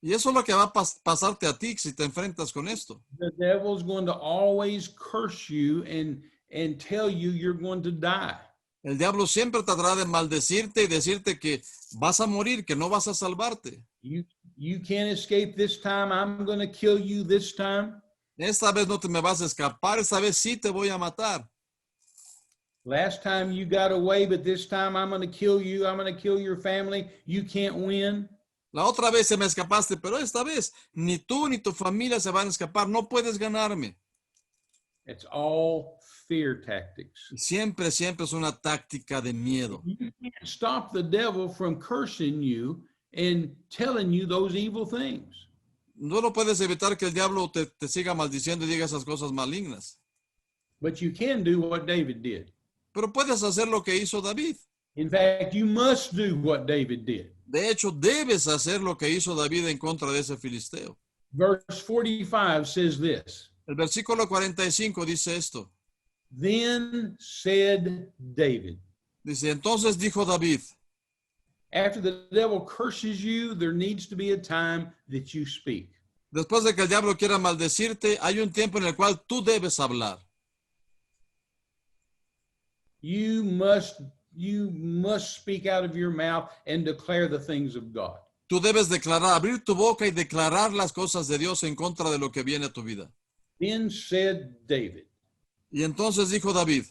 Y eso es lo que va a pasarte a ti si te enfrentas con esto. The devil's going to always curse you and tell you you're going to die. El diablo siempre tratará de maldecirte y decirte que vas a morir, que no vas a salvarte. You can't escape this time. I'm going to kill you this time. Esta vez no te me vas a escapar, esta vez sí te voy a matar. Last time you got away, but this time I'm going to kill you. I'm going to kill your family. You can't win. La otra vez se me escapaste, pero esta vez ni tú ni tu familia se van a escapar. No puedes ganarme. It's all fear tactics. Siempre es una táctica de miedo. You can't stop the devil from cursing you and telling you those evil things. No lo puedes evitar que el diablo te siga maldiciendo y diga esas cosas malignas. But you can do what David did. Pero puedes hacer lo que hizo David. In fact, you must do what David did. De hecho, debes hacer lo que hizo David en contra de ese filisteo. Verse 45 says this. El versículo 45 dice esto. Then said David. Dice, entonces dijo David, After the devil curses you, there needs to be a time that you speak. después de que el diablo quiera maldecirte, hay un tiempo en el cual tú debes hablar. You must speak out of your mouth and declare the things of God. Tú debes declarar, abrir tu boca y declarar las cosas de Dios en contra de lo que viene a tu vida. Then said David. Y entonces dijo David,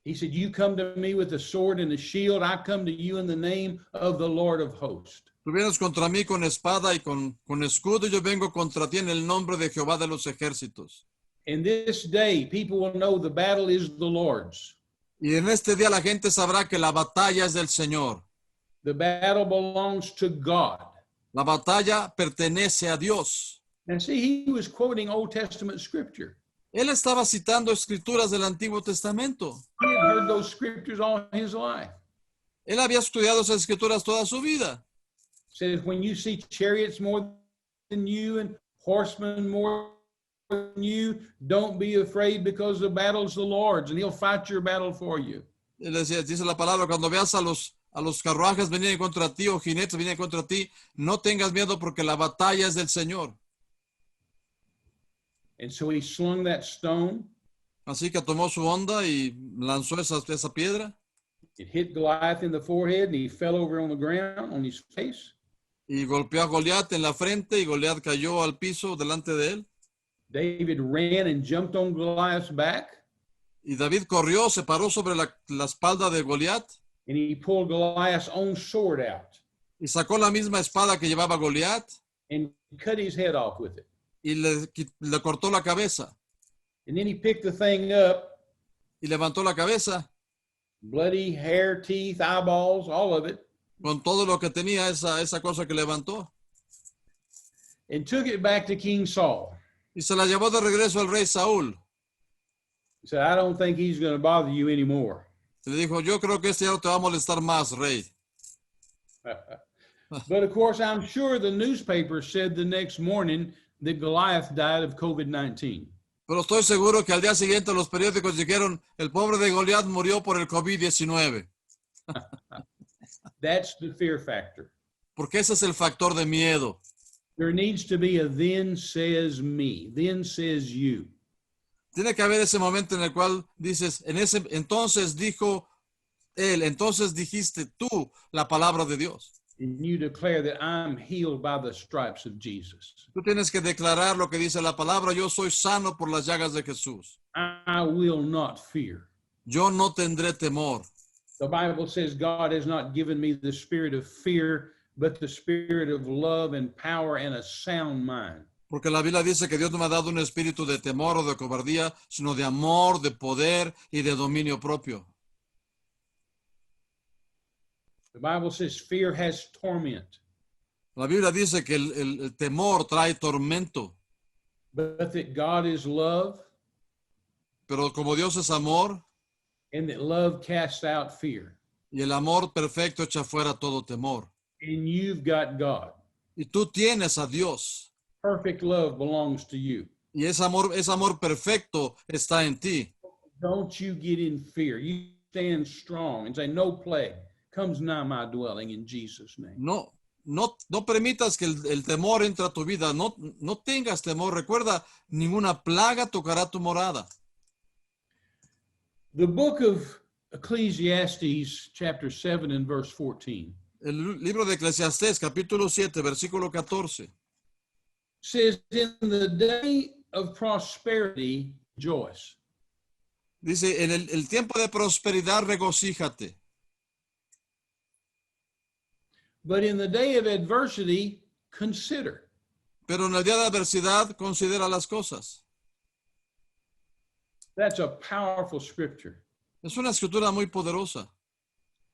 He said, you come to me with a sword and a shield. I come to you in the name of the Lord of hosts. tú vienes contra mí con espada y con escudo, y yo vengo contra ti en el nombre de Jehová de los ejércitos. And this day, people will know the battle is the Lord's. Y en este día la gente sabrá que la batalla es del Señor. The battle belongs to God. La batalla pertenece a Dios. Now, see, he was quoting Old Testament scripture. Él estaba citando escrituras del Antiguo Testamento. He had heard those scriptures all his life. Él había estudiado esas escrituras toda su vida. Says, when you see chariots more than you and horsemen more than you, don't be afraid because the battle's the Lord's and he'll fight your battle for you. Y le decía, dice la palabra, cuando veas a los carruajes venir en contra de ti o jinetes venir en contra de ti, no tengas miedo porque la batalla es del Señor. And so he slung that stone. Así que tomó su onda y lanzó esa piedra It hit Goliath in the forehead, and he fell over on the ground on his face. y golpeó a Goliat en la frente y Goliat cayó al piso delante de él. David ran and jumped on Goliath's back, Y David corrió, se paró sobre la espalda de Goliat and he pulled Goliath's own sword out y sacó la misma espada que llevaba Goliat and cut his head off with it. y le cortó la cabeza And then he picked the thing up, y levantó la cabeza bloody hair, teeth, eyeballs, all of it, con todo lo que tenía esa cosa que levantó and took it back to King Saul. y se la llevó de regreso al rey Saúl. He said, I don't think he's going to bother you anymore. Le dijo, yo creo que este ya no te va a molestar más, rey. But of course, I'm sure the newspaper said the next morning that Goliath died of COVID-19. Pero estoy seguro que al día siguiente los periódicos dijeron, el pobre de Goliat murió por el COVID-19. That's the fear factor. Porque ese es el factor de miedo. There needs to be a then says me, then says you. Tiene que haber ese momento en el cual dices, entonces dijo él, entonces dijiste tú la palabra de Dios. And you declare that I'm healed by the stripes of Jesus. Tú tienes que declarar lo que dice la palabra, yo soy sano por las llagas de Jesús. I will not fear. Yo no tendré temor. The Bible says God has not given me the spirit of fear, but the spirit of love and power and a sound mind. Porque la Biblia dice que Dios no me ha dado un espíritu de temor o de cobardía, sino de amor, de poder y de dominio propio. The Bible says fear has torment, La Biblia dice que el temor trae tormento, but that God is love pero como Dios es amor and that love casts out fear. y el amor perfecto echa fuera todo temor. And you've got God. Y tú tienes a Dios Perfect love belongs to you. y ese amor perfecto está en ti. Don't you get in fear. You stand strong and say, no plague comes nigh my dwelling in Jesus' name. No permitas que el temor entre a tu vida. No tengas temor. Recuerda, ninguna plaga tocará tu morada. The book of Ecclesiastes, chapter 7 and verse 14, El libro de Eclesiastés, capítulo 7, versículo 14. says, in the day of prosperity, rejoice. Dice, en el tiempo de prosperidad, regocíjate. But in the day of adversity, consider. Pero en el día de adversidad, considera las cosas. That's a powerful scripture. Es una escritura muy poderosa.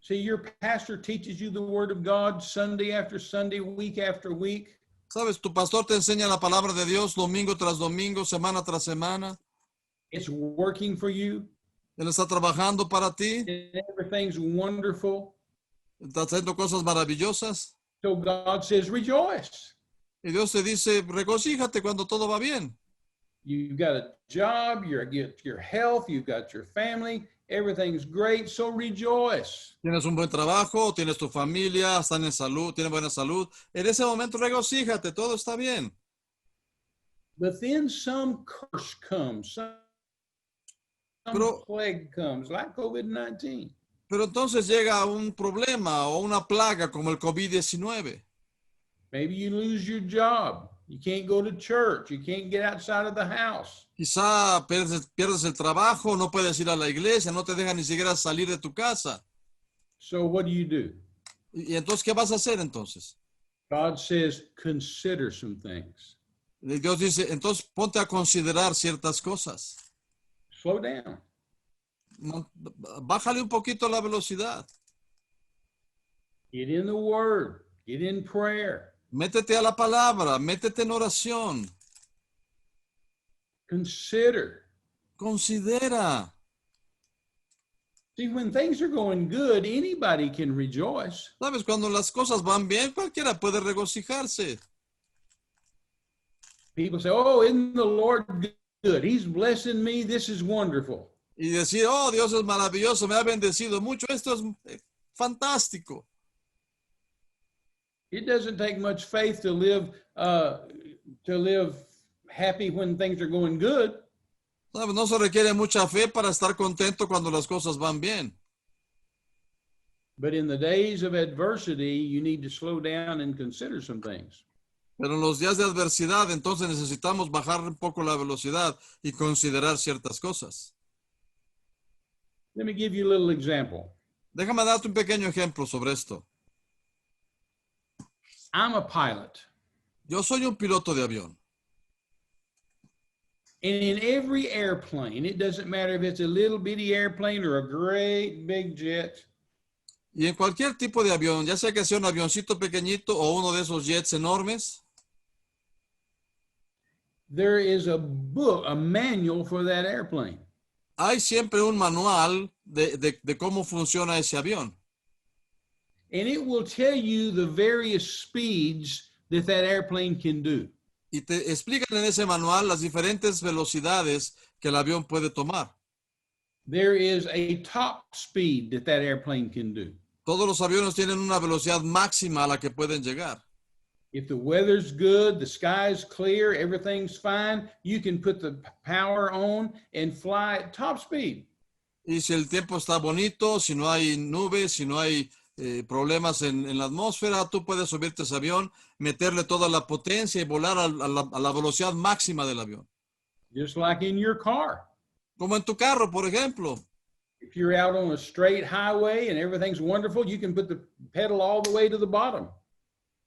See, your pastor teaches you the word of God Sunday after Sunday, week after week. Sabes, tu pastor te enseña la palabra de Dios domingo tras domingo, semana tras semana. It's working for you. Él está trabajando para ti, And everything's wonderful. está haciendo cosas maravillosas. So God says, rejoice. Y Dios te dice, regocíjate cuando todo va bien. You've got a job, you get your health, you've got your family, everything's great, so rejoice. Tienes un buen trabajo, tienes tu familia, están en salud, tienes buena salud. En ese momento regocíjate, todo está bien. But then some curse comes, some plague comes, like COVID-19. Pero entonces llega un problema o una plaga como el COVID-19. Maybe you lose your job. You can't go to church. You can't get outside of the house. Quizá pierdes el trabajo, no puedes ir a la iglesia, no te dejan ni siquiera salir de tu casa. So what do you do? Y entonces, ¿qué vas a hacer entonces? God says, consider some things. Y Dios dice, entonces ponte a considerar ciertas cosas. Slow down. Bájale un poquito la velocidad. Get in the word. Get in prayer. Métete a la palabra, métete en oración. Consider. Considera. See, when things are going good, anybody can rejoice. Sabes, cuando las cosas van bien, cualquiera puede regocijarse. People say, oh, isn't the Lord good? He's blessing me. This is wonderful. y decir, oh, Dios es maravilloso, me ha bendecido mucho, esto es fantástico. It doesn't take much faith to live happy when things are going good. ¿Sabes? No se requiere mucha fe para estar contento cuando las cosas van bien. But in the days of adversity, you need to slow down and consider some things. Pero en los días de adversidad, entonces necesitamos bajar un poco la velocidad y considerar ciertas cosas. Let me give you a little example. Déjame darte un pequeño ejemplo sobre esto. I'm a pilot, Yo soy un piloto de avión. and in every airplane, it doesn't matter if it's a little bitty airplane or a great big jet, Y en cualquier tipo de avión, ya sea que sea un avioncito pequeñito o uno de esos jets enormes, there is a book, a manual for that airplane. hay siempre un manual de cómo funciona ese avión. And it will tell you the various speeds that that airplane can do. Y te explican en ese manual las diferentes velocidades que el avión puede tomar. There is a top speed that that airplane can do. Todos los aviones tienen una velocidad máxima a la que pueden llegar. If the weather's good, the sky's clear, everything's fine, you can put the power on and fly at top speed. Y si el tiempo está bonito, si no hay nubes, si no hay problemas en la atmósfera, tú puedes subirte a ese avión, meterle toda la potencia y volar a la velocidad máxima del avión. Just like in your car. Como en tu carro, por ejemplo. If you're out on a straight highway and everything's wonderful, you can put the pedal all the way to the bottom.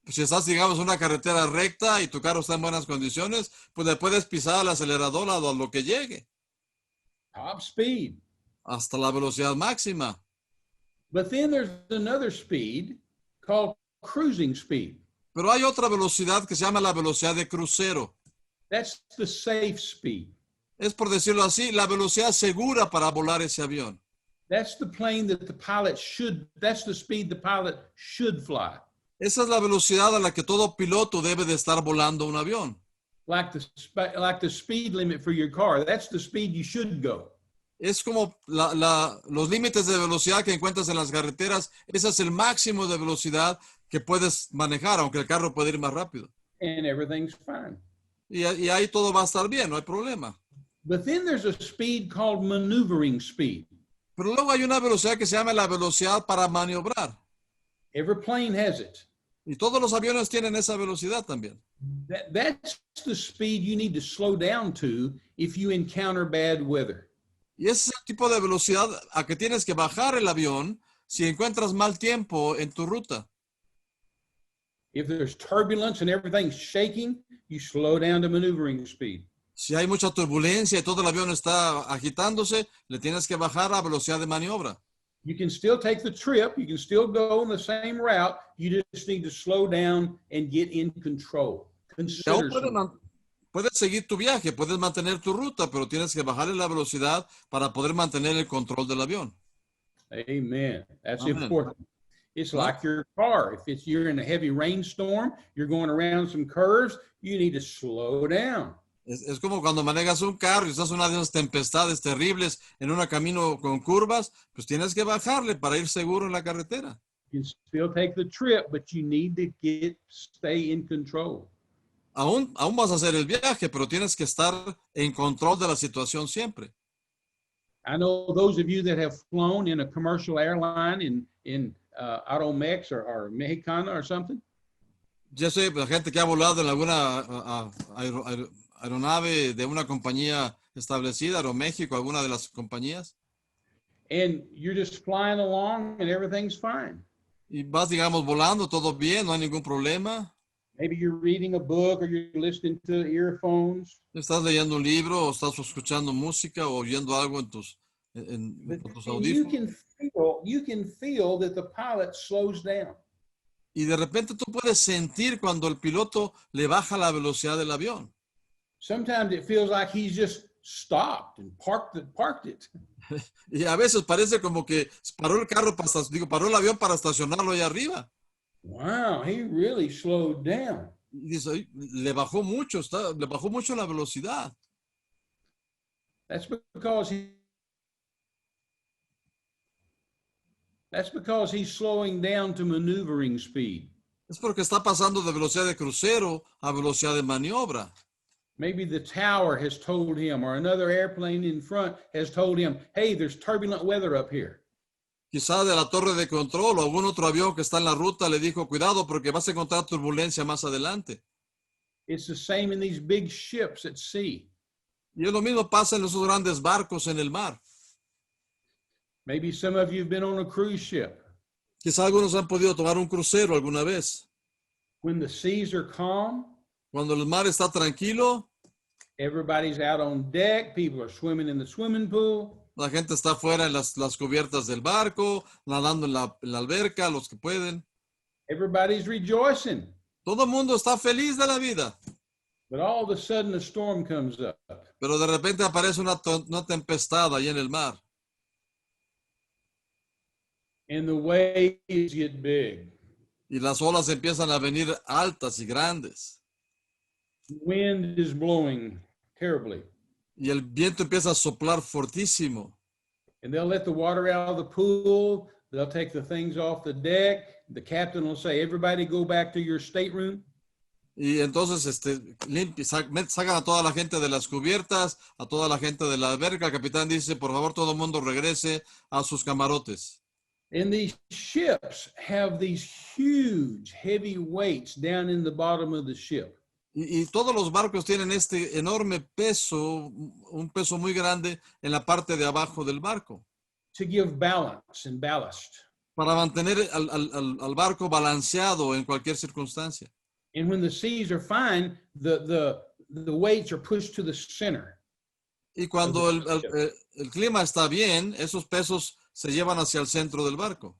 Si estás, digamos, en una carretera recta y tu carro está en buenas condiciones, pues le puedes pisar el acelerador a lo que llegue, Top speed. hasta la velocidad máxima. But then there's another speed called cruising speed. Pero hay otra velocidad que se llama la velocidad de crucero. That's the safe speed. Es, por decirlo así, la velocidad segura para volar ese avión. That's the plane that the pilot should, that's the speed the pilot should fly. Esa es la velocidad a la que todo piloto debe de estar volando un avión. Like the speed limit for your car. That's the speed you should go. Es como los límites de velocidad que encuentras en las carreteras. Ese es el máximo de velocidad que puedes manejar, aunque el carro puede ir más rápido. And everything's fine. Y ahí todo va a estar bien, no hay problema. But then there's a speed called maneuvering speed. Pero luego hay una velocidad que se llama la velocidad para maniobrar. Every plane has it. Y todos los aviones tienen esa velocidad también. That's the speed you need to slow down to if you encounter bad weather. Y ese es el tipo de velocidad a que tienes que bajar el avión si encuentras mal tiempo en tu ruta. If there's turbulence and everything's shaking, you slow down to maneuvering speed. Si hay mucha turbulencia y todo el avión está agitándose, le tienes que bajar a velocidad de maniobra. You can still take the trip. You can still go on the same route. You just need to slow down and get in control. Y aún Consider something. puedes seguir tu viaje, puedes mantener tu ruta, pero tienes que bajarle la velocidad para poder mantener el control del avión. Amen. That's Amen. important. It's like your car. If you're in a heavy rainstorm, you're going around some curves, you need to slow down. Es como cuando manejas un carro y estás en una de esas tempestades terribles en un camino con curvas, pues tienes que bajarle para ir seguro en la carretera. You can still take the trip, but you need to stay in control. Aún vas a hacer el viaje, pero tienes que estar en control de la situación siempre. I know those of you that have flown in a commercial airline in Automex or Mexicana or something. Yo sé la gente que ha volado en alguna aeronave de una compañía establecida, Aeroméxico, alguna de las compañías, And you're just flying along and everything's fine. y vas, digamos, volando, todo bien, no hay ningún problema. Maybe you're reading a book or you're listening to earphones. Estás leyendo un libro o estás escuchando música o oyendo algo en tus But con tus then audífonos. you can feel that the pilot slows down. Y de repente tú puedes sentir cuando el piloto le baja la velocidad del avión. Sometimes it feels like he's just stopped and parked it. Y a veces parece como que paró el carro, paró el avión para estacionarlo ahí arriba. Wow, he really slowed down. Y dice, "Ay, le bajó mucho la velocidad." That's because That's because he's slowing down to maneuvering speed. Es porque está pasando de velocidad de crucero a velocidad de maniobra. Maybe the tower has told him, or another airplane in front has told him, hey, there's turbulent weather up here. Quizá de la torre de control o algún otro avión que está en la ruta le dijo, cuidado porque vas a encontrar turbulencia más adelante. It's the same in these big ships at sea. Y es lo mismo pasa en esos grandes barcos en el mar. Maybe some of you have been on a cruise ship. Quizá algunos han podido tomar un crucero alguna vez. When the seas are calm, Cuando el mar está tranquilo, everybody's out on deck, people are swimming in the swimming pool. la gente está afuera en las cubiertas del barco, nadando en la alberca, los que pueden. Everybody's rejoicing. Todo el mundo está feliz de la vida. But all of a sudden a storm comes up. Pero de repente aparece una tempestad ahí en el mar. And the waves get big. Y las olas empiezan a venir altas y grandes. The wind is blowing terribly. Y el viento empieza a soplar fortísimo. And they'll let the water out of the pool. They'll take the things off the deck. The captain will say, everybody go back to your stateroom. Y entonces sacan a toda la gente de las cubiertas, a toda la gente de la alberca. El capitán dice, por favor, todo el mundo regrese a sus camarotes. And these ships have these huge, heavy weights down in the bottom of the ship. Y todos los barcos tienen este enorme peso, un peso muy grande en la parte de abajo del barco, To give balance and ballast. para mantener al barco balanceado en cualquier circunstancia. And when the seas are fine, the weights are pushed to the center. Y cuando el clima está bien, esos pesos se llevan hacia el centro del barco.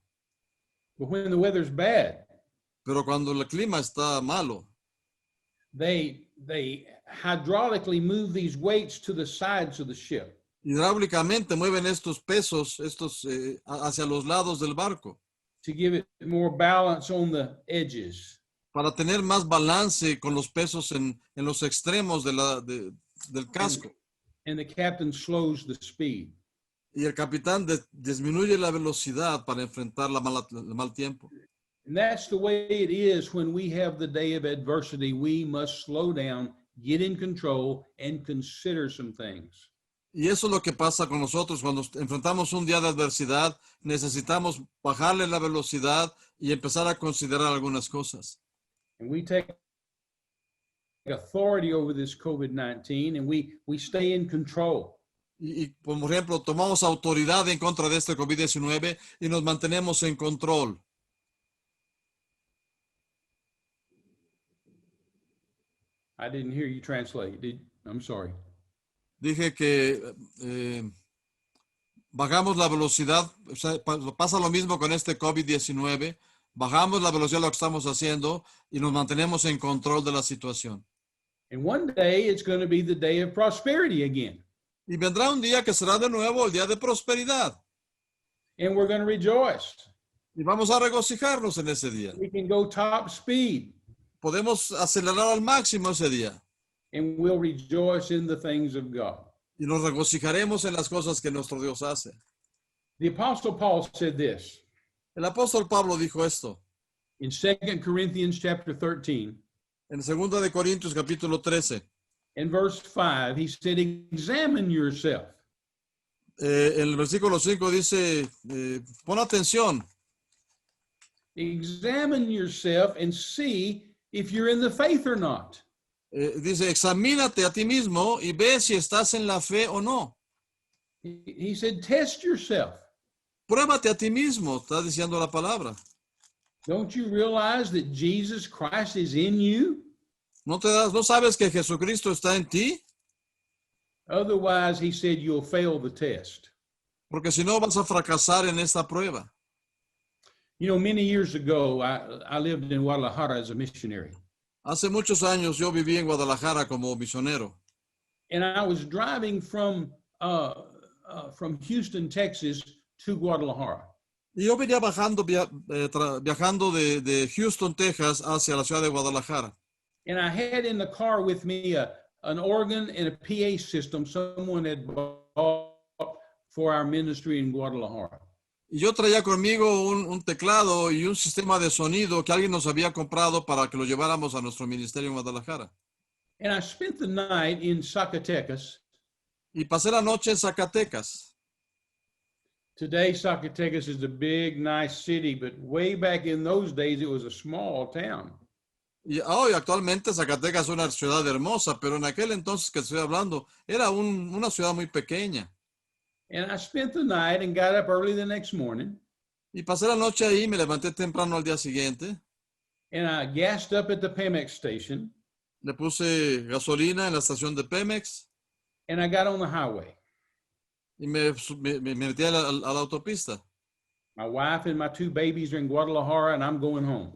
But when the weather's bad, Pero cuando el clima está malo, they hydraulically move these weights to the sides of the ship. hidráulicamente mueven estos pesos hacia los lados del barco To give it more balance on the edges. para tener más balance con los pesos en los extremos del casco. And the captain slows the speed. Y el capitán disminuye la velocidad para enfrentar el mal tiempo. And that's the way it is when we have the day of adversity. We must slow down, get in control, and consider some things. Y eso es lo que pasa con nosotros cuando enfrentamos un día de adversidad. Necesitamos bajarle la velocidad y empezar a considerar algunas cosas. And we take authority over this COVID-19 and we stay in control. Y, por ejemplo, tomamos autoridad en contra de este COVID-19 y nos mantenemos en control. I didn't hear you translate. I'm sorry. Dije que bajamos la velocidad, o sea, pasa lo mismo con este COVID-19, bajamos la velocidad de lo que estamos haciendo y nos mantenemos en control de la situación. And one day it's going to be the day of prosperity again. Y vendrá un día que será de nuevo el día de prosperidad. And we're going to rejoice. Y vamos a regocijarnos en ese día. We can go top speed. Podemos acelerar al máximo ese día. And we'll rejoice in the things of God. Y nos regocijaremos en las cosas que nuestro Dios hace. The Apostle Paul said this El apóstol Pablo dijo esto in 2 Corinthians chapter 13. en 2 de Corintios capítulo 13. In verse 5, he said, examine yourself. En el versículo 5 dice, pon atención. Examine yourself and see if you're in the faith or not. Dice, examínate a ti mismo y ve si estás en la fe o no. He said, test yourself. Pruébate a ti mismo, está diciendo la palabra. Don't you realize that Jesus Christ is in you? ¿No sabes que Jesucristo está en ti? Otherwise, he said, you'll fail the test. Porque si no vas a fracasar en esta prueba. You know, many years ago, I lived in Guadalajara as a missionary. Hace muchos años yo viví en Guadalajara como misionero. And I was driving from Houston, Texas to Guadalajara. Y yo venía viajando de Houston, Texas, hacia la ciudad de Guadalajara. And I had in the car with me an organ and a PA system someone had bought for our ministry in Guadalajara. Y yo traía conmigo un teclado y un sistema de sonido que alguien nos había comprado para que lo lleváramos a nuestro ministerio en Guadalajara. And I spent the night in Zacatecas. Y pasé la noche en Zacatecas. Today, Zacatecas is a big, nice city, but way back in those days, it was a small town. Y hoy actualmente Zacatecas es una ciudad hermosa, pero en aquel entonces que estoy hablando era una ciudad muy pequeña. And I spent the night and got up early the next morning. Y pasé la noche ahí, me levanté temprano al día siguiente, And I gassed up at the Pemex station. le puse gasolina en la estación de Pemex And I got on the highway. y me metí a la autopista. My wife and my 2 babies are in Guadalajara, and I'm going home.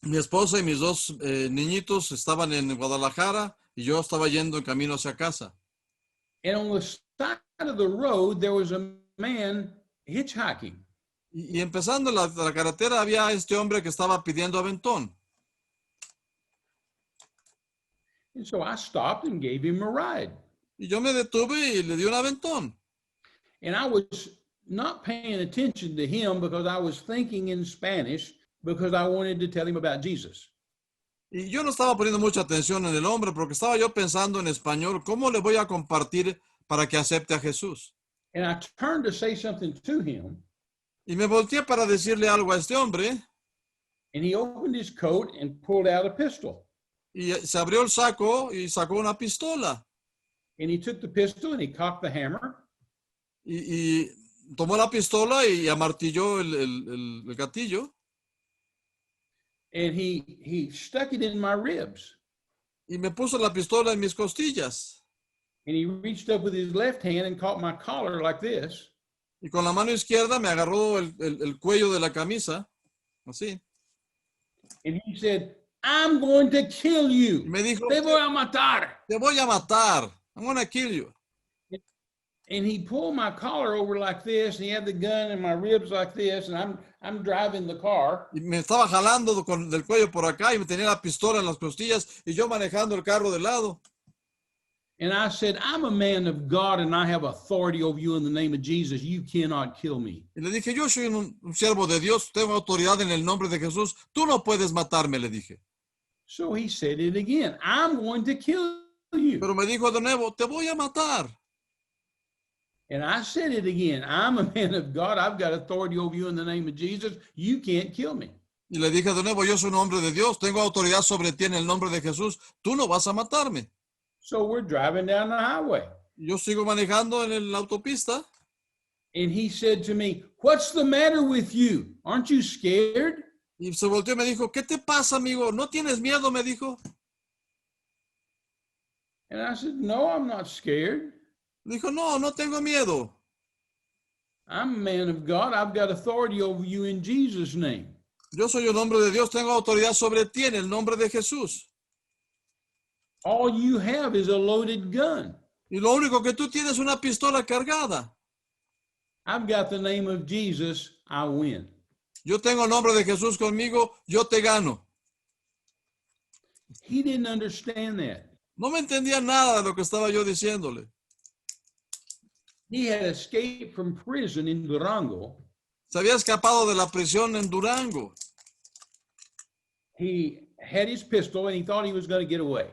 Mi esposa y mis 2 niñitos estaban en Guadalajara y yo estaba yendo en camino hacia casa. And on the side of the road, there was a man hitchhiking. Y empezando la carretera había este hombre que estaba pidiendo aventón. And so I stopped and gave him a ride. Y yo me detuve y le di un aventón. And I was not paying attention to him because I was thinking in Spanish because I wanted to tell him about Jesus. Y yo no estaba poniendo mucha atención en el hombre porque estaba yo pensando en español, ¿cómo le voy a compartir para que acepte a Jesús? And I turned to say something to him, Y me volteé para decirle algo a este hombre and he opened his coat and pulled out a pistol. y se abrió el saco y sacó una pistola. And he took the pistol and he cocked the hammer. Y tomó la pistola y amartilló el gatillo And he stuck it in my ribs. y me puso la pistola en mis costillas. And he reached up with his left hand and caught my collar like this. Y con la mano izquierda me agarró el cuello de la camisa, así. And he said, I'm going to kill Y you. me dijo, Te voy a matar. te voy a matar. I'm gonna kill you. And he pulled my collar over like this, and he had the gun in my ribs like this, and I'm driving the car. Y me estaba jalando del cuello por acá y me tenía la pistola en las costillas y yo manejando el carro de lado. And I said, I'm a man of God, and I have authority over you in the name of Jesus. You cannot kill me. Y le dije, yo soy un siervo de Dios, tengo autoridad en el nombre de Jesús. Tú no puedes matarme, le dije. So he said it again. I'm going to kill you. Pero me dijo de nuevo, te voy a matar. And I said it again. I'm a man of God. I've got authority over you in the name of Jesus. You can't kill me. Y le dije de nuevo, yo soy un hombre de Dios, tengo autoridad sobre ti en el nombre de Jesús. Tú no vas a matarme. So we're driving down the highway. Y yo sigo manejando en la autopista. And he said to me, what's the matter with you? Aren't you scared? Y se volteó y me dijo, ¿qué te pasa, amigo? ¿No tienes miedo? Me dijo. And I said, no, I'm not scared. Dijo, no, no tengo miedo. I'm a man of God. I've got authority over you in Jesus' name. Yo soy un hombre de Dios, tengo autoridad sobre ti en el nombre de Jesús. All you have is a loaded gun. Y lo único que tú tienes es una pistola cargada. I've got the name of Jesus. I win. Yo tengo el nombre de Jesús conmigo, yo te gano. He didn't understand that. No me entendía nada de lo que estaba yo diciéndole. He had escaped from prison in Durango. Se había escapado de la prisión en Durango. He had his pistol and he thought he was going to get away.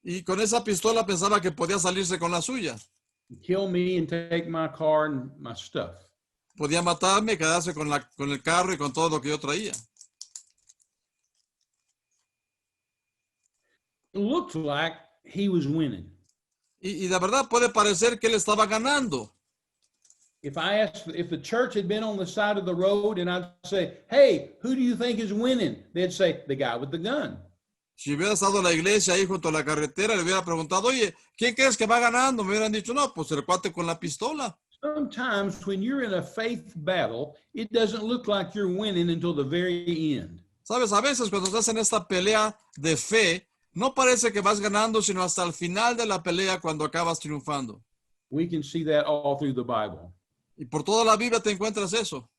Y con esa pistola pensaba que podía salirse con la suya. Kill me and take my car and my stuff. Podía matarme, quedarse con el carro y con todo lo que yo traía. It looked like he was winning. Y de verdad puede parecer que él estaba ganando. If the church had been on the side of the road and I'd say, hey, who do you think is winning? They'd say, the guy with the gun. Si hubiera estado la iglesia ahí junto a la carretera, le hubiera preguntado, oye, ¿quién crees que va ganando? Me hubieran dicho, no, pues el cuate con la pistola. Sometimes when you're in a faith battle, it doesn't look like you're winning until the very end. Sabes, a veces cuando estás en esta pelea de fe, no parece que vas ganando, sino hasta el final de la pelea cuando acabas triunfando. We can see that all through the Bible. Y por toda la Biblia te encuentras eso.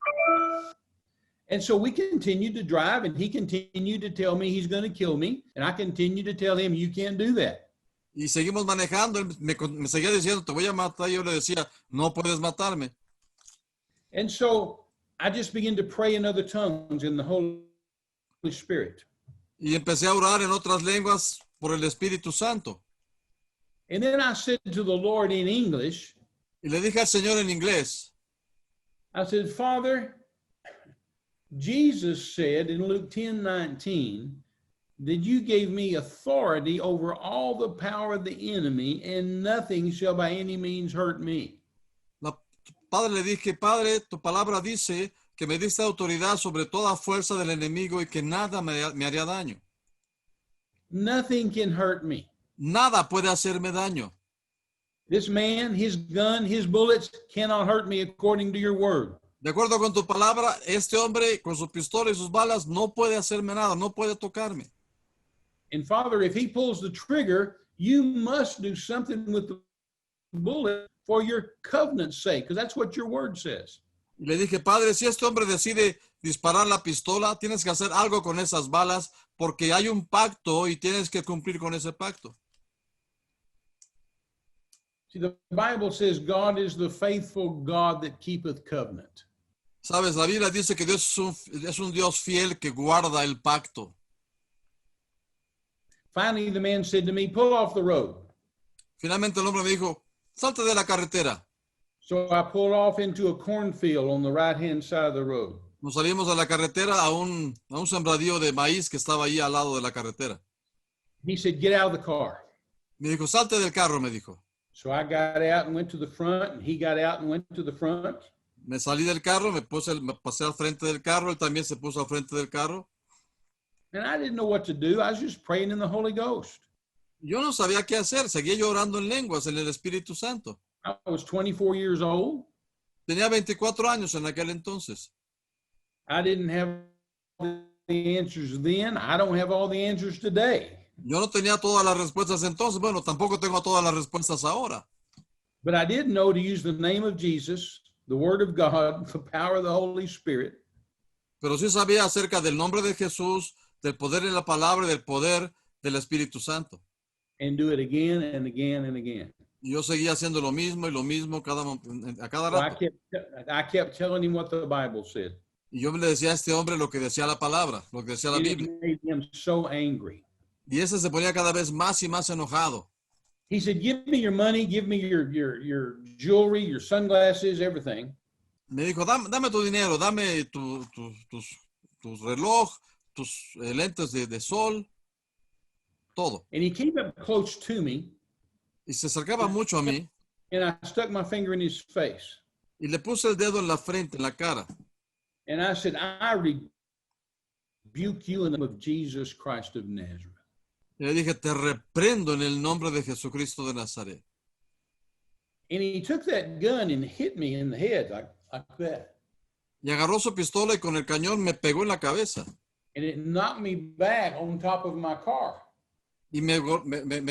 And so we continued to drive, and he continued to tell me he's going to kill me, and I continued to tell him, you can't do that. Y seguimos manejando, él me seguía diciendo, te voy a matar, y yo le decía, no puedes matarme. And so I just began to pray in other tongues in the Holy Spirit. Y empecé a orar en otras lenguas por el Espíritu Santo. And then I said to the Lord in English, Y le dije al Señor en inglés, I said, Father, Jesus said in Luke 10:19 that you gave me authority over all the power of the enemy, and nothing shall by any means hurt me. Padre, le dije, Padre, tu palabra dice que me diste autoridad sobre toda fuerza del enemigo y que nada me haría daño. Nothing can hurt me. Nada puede hacerme daño. This man, his gun, his bullets cannot hurt me according to your word. De acuerdo con tu palabra, este hombre con su pistola y sus balas no puede hacerme nada, no puede tocarme. And Father, if he pulls the trigger, you must do something with the bullet for your covenant's sake, because that's what your word says. Y le dije, Padre, si este hombre decide disparar la pistola, tienes que hacer algo con esas balas porque hay un pacto y tienes que cumplir con ese pacto. See, the Bible says God is the faithful God that keepeth covenant. Sabes, la Biblia dice que Dios es un Dios fiel que guarda el pacto. Finally, the man said to me, pull off the road. Finalmente el hombre me dijo, salte de la carretera. So I pulled off into a cornfield on the right-hand side of the road. Nos salimos de la carretera a un sembradío de maíz que estaba ahí al lado de la carretera. He said, get out of the car. Me dijo, salte del carro, me dijo. So I got out and went to the front, and he got out and went to the front. Me salí del carro, me pasé al frente del carro, él también se puso al frente del carro. And I didn't know what to do. I was just praying in the Holy Ghost. Yo no sabía qué hacer, seguía yo orando en lenguas, en el Espíritu Santo. I was 24 years old. Tenía 24 años en aquel entonces. I didn't have the answers then. I don't have all the answers today. Yo no tenía todas las respuestas entonces, bueno, tampoco tengo todas las respuestas ahora. But I did know to use the name of Jesus, the Word of God, the power of the Holy Spirit. Pero sí sabía acerca del nombre de Jesús, del poder en la palabra y del poder del Espíritu Santo. And do it again and again and again. Y yo seguía haciendo lo mismo y lo mismo a cada So rato. I kept telling him what the Bible said. Y yo le decía a este hombre lo que decía la palabra, lo que decía la And Biblia. it made him so angry. Y ese se ponía cada vez más y más enojado. He said, give me your money, give me your jewelry, your sunglasses, everything. Me dijo, dame tu dinero, dame tus reloj, tus lentes de sol, todo. And he came up close to me, Y se acercaba mucho a mí and I stuck my finger in his face. y le puse el dedo en la frente, en la cara. And I said, I rebuke you in the name of Jesus Christ of Nazareth. Y le dije, te reprendo en el nombre de Jesucristo de Nazaret. And he took that gun and hit me in the head like that. Y agarró su pistola y con el cañón me pegó en la cabeza. And it knocked me back on top of my car. Y me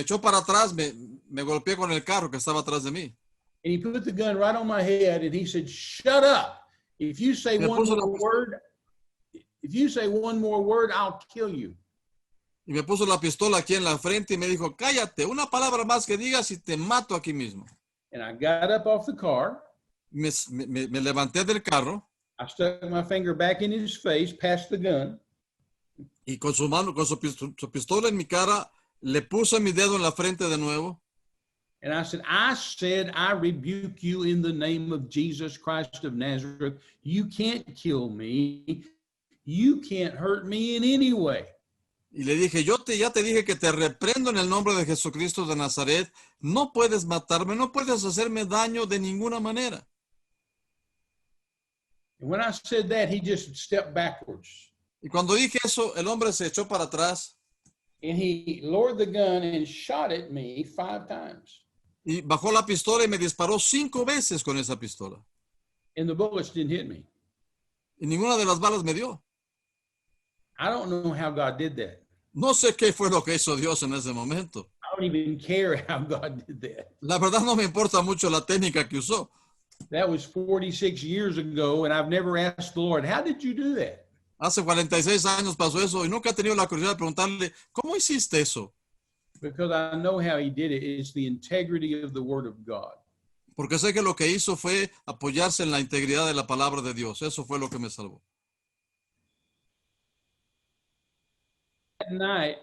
echó para atrás, me golpeé con el carro que estaba atrás de mí. And he put the gun right on my head and he said, shut up. If you say Me one puso more word, if you say one more word, I'll kill you. Y me puso la pistola aquí en la frente y me dijo, cállate, una palabra más que digas y te mato aquí mismo. And I got up off the car. Me levanté del carro I stuck my finger back in his face, past the gun. y con su mano, con su pistola en mi cara, le puse mi dedo en la frente de nuevo. And I said, I rebuke you in the name of Jesus Christ of Nazareth. You can't kill me. You can't hurt me in any way. Y le dije, ya te dije que te reprendo en el nombre de Jesucristo de Nazaret. No puedes matarme, no puedes hacerme daño de ninguna manera. And when I said that, he just stepped backwards. Y cuando dije eso, el hombre se echó para atrás And he lowered the gun and shot at me 5 times. y bajó la pistola y me disparó 5 veces con esa pistola. And the bullets didn't hit me. Y ninguna de las balas me dio. I don't know how God did that. No sé qué fue lo que hizo Dios en ese momento. I don't even care how God did that. La verdad no me importa mucho la técnica que usó. That was 46 years ago, and I've never asked the Lord, how did you do that? Hace 46 años pasó eso y nunca he tenido la curiosidad de preguntarle, ¿cómo hiciste eso? Because I know how he did it. It's the integrity of the Word of God. Porque sé que lo que hizo fue apoyarse en la integridad de la palabra de Dios. Eso fue lo que me salvó. That night,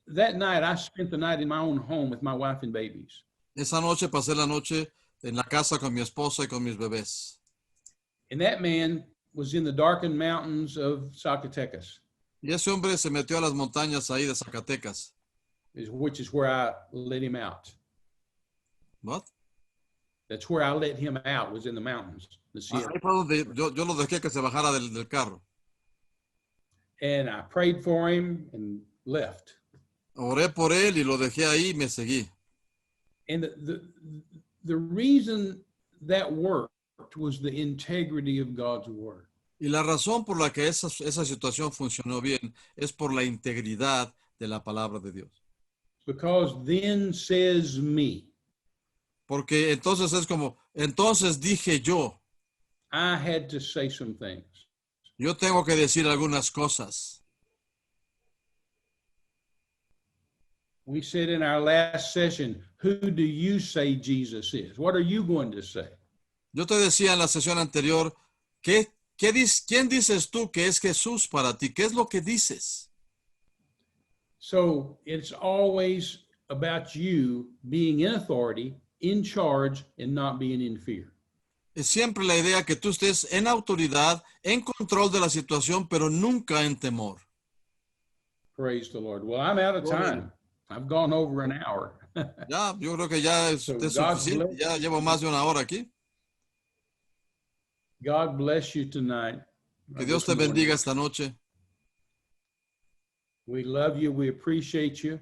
that night, I spent the night in my own home with my wife and babies. Esa noche pasé la noche en la casa con mi esposa y con mis bebés. And that man was in the darkened mountains of Zacatecas, Y ese hombre se metió a las montañas ahí de Zacatecas. which is where I let him out. ¿What? That's where I let him out, was in the mountains. The Sierra. Ahí fue donde yo lo dejé que se bajara del carro. And I prayed for him and left. Oré por él y lo dejé ahí y me seguí. And the reason that worked was the integrity of God's word. Y la razón por la que esa situación funcionó bien es por la integridad de la palabra de Dios. Because then says me, Porque entonces es como, entonces dije yo, I had to say some things. yo tengo que decir algunas cosas. We said in our last session, who do you say Jesus is? What are you going to say? Yo te decía en la sesión anterior, ¿quién dices tú que es Jesús para ti? ¿Qué es lo que dices? So it's always about you being in authority, in charge, and not being in fear. Es siempre la idea que tú estés en autoridad, en control de la situación, pero nunca en temor. Praise the Lord. Well, I'm out of time. I've gone over an hour. Ya, yo creo que ya es suficiente. Ya llevo más de una hora aquí. God bless you tonight. Que Dios te bendiga esta noche. We love you. We appreciate you.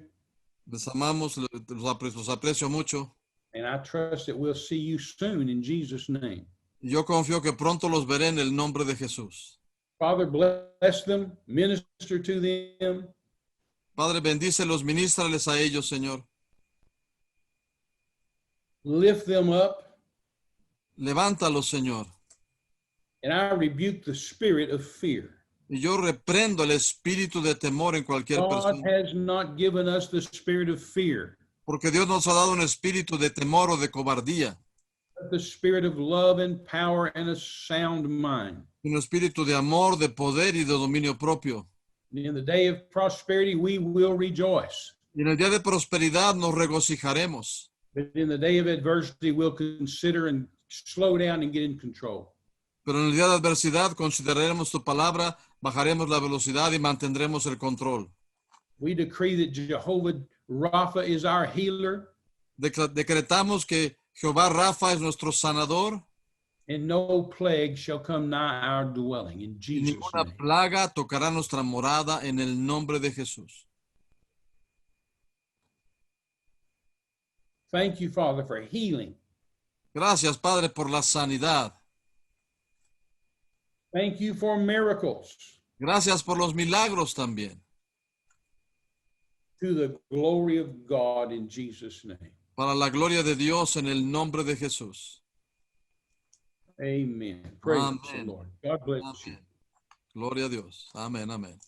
Les amamos, los aprecio mucho. And I trust that we'll see you soon in Jesus' name. Yo confío que pronto los veré en el nombre de Jesús. Father, bless them, minister to them. Padre, bendícelos, ministrales a ellos, Señor. Lift them up. Levántalos, Señor. And I rebuke the spirit of fear. Y yo reprendo el espíritu de temor en cualquier God persona. has not given us the spirit of fear, Porque Dios nos ha dado un espíritu de temor o de cobardía. but the spirit of love and power and a sound mind. Un espíritu de amor, de poder y de dominio propio. In the day of prosperity, we will rejoice. Y en el día de prosperidad nos regocijaremos. But in the day of adversity, we'll consider and slow down and get in control. Pero en el día de adversidad consideraremos tu palabra, bajaremos la velocidad y mantendremos el control. We decree that Jehovah Rapha is our healer, Decretamos que Jehová Rafa es nuestro sanador and no plague shall come nigh our dwelling. In y Jesus' ninguna name. plaga tocará nuestra morada en el nombre de Jesús. Thank you, Father, for healing. Gracias, Padre, por la sanidad. Thank you for miracles. Gracias por los milagros también. To the glory of God in Jesus' name. Para la gloria de Dios en el nombre de Jesús. Amen. Praise the Amen. Lord. God bless you. Amén. Gloria a Dios. Amén, amén.